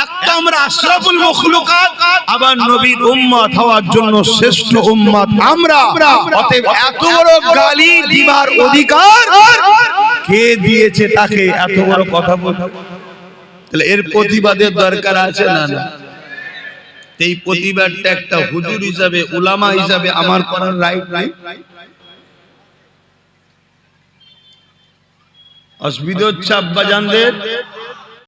একটা আমরা আশরাফুল মাখলুকাত, আবার নবীর উম্মত হওয়ার জন্য শ্রেষ্ঠ উম্মত আমরা। অতএব এত বড় গালি দিবার অধিকার কে দিয়েছে তাকে এত বড় কথা বলতে? তাহলে এর প্রতিবাদের দরকার আছে না? না। এই প্রতিবাদটা একটা হুজুর হিসাবে, উলামা হিসাবে আমার করার রাইট নাই? অসুবিধা হচ্ছে আব্বাজানদের?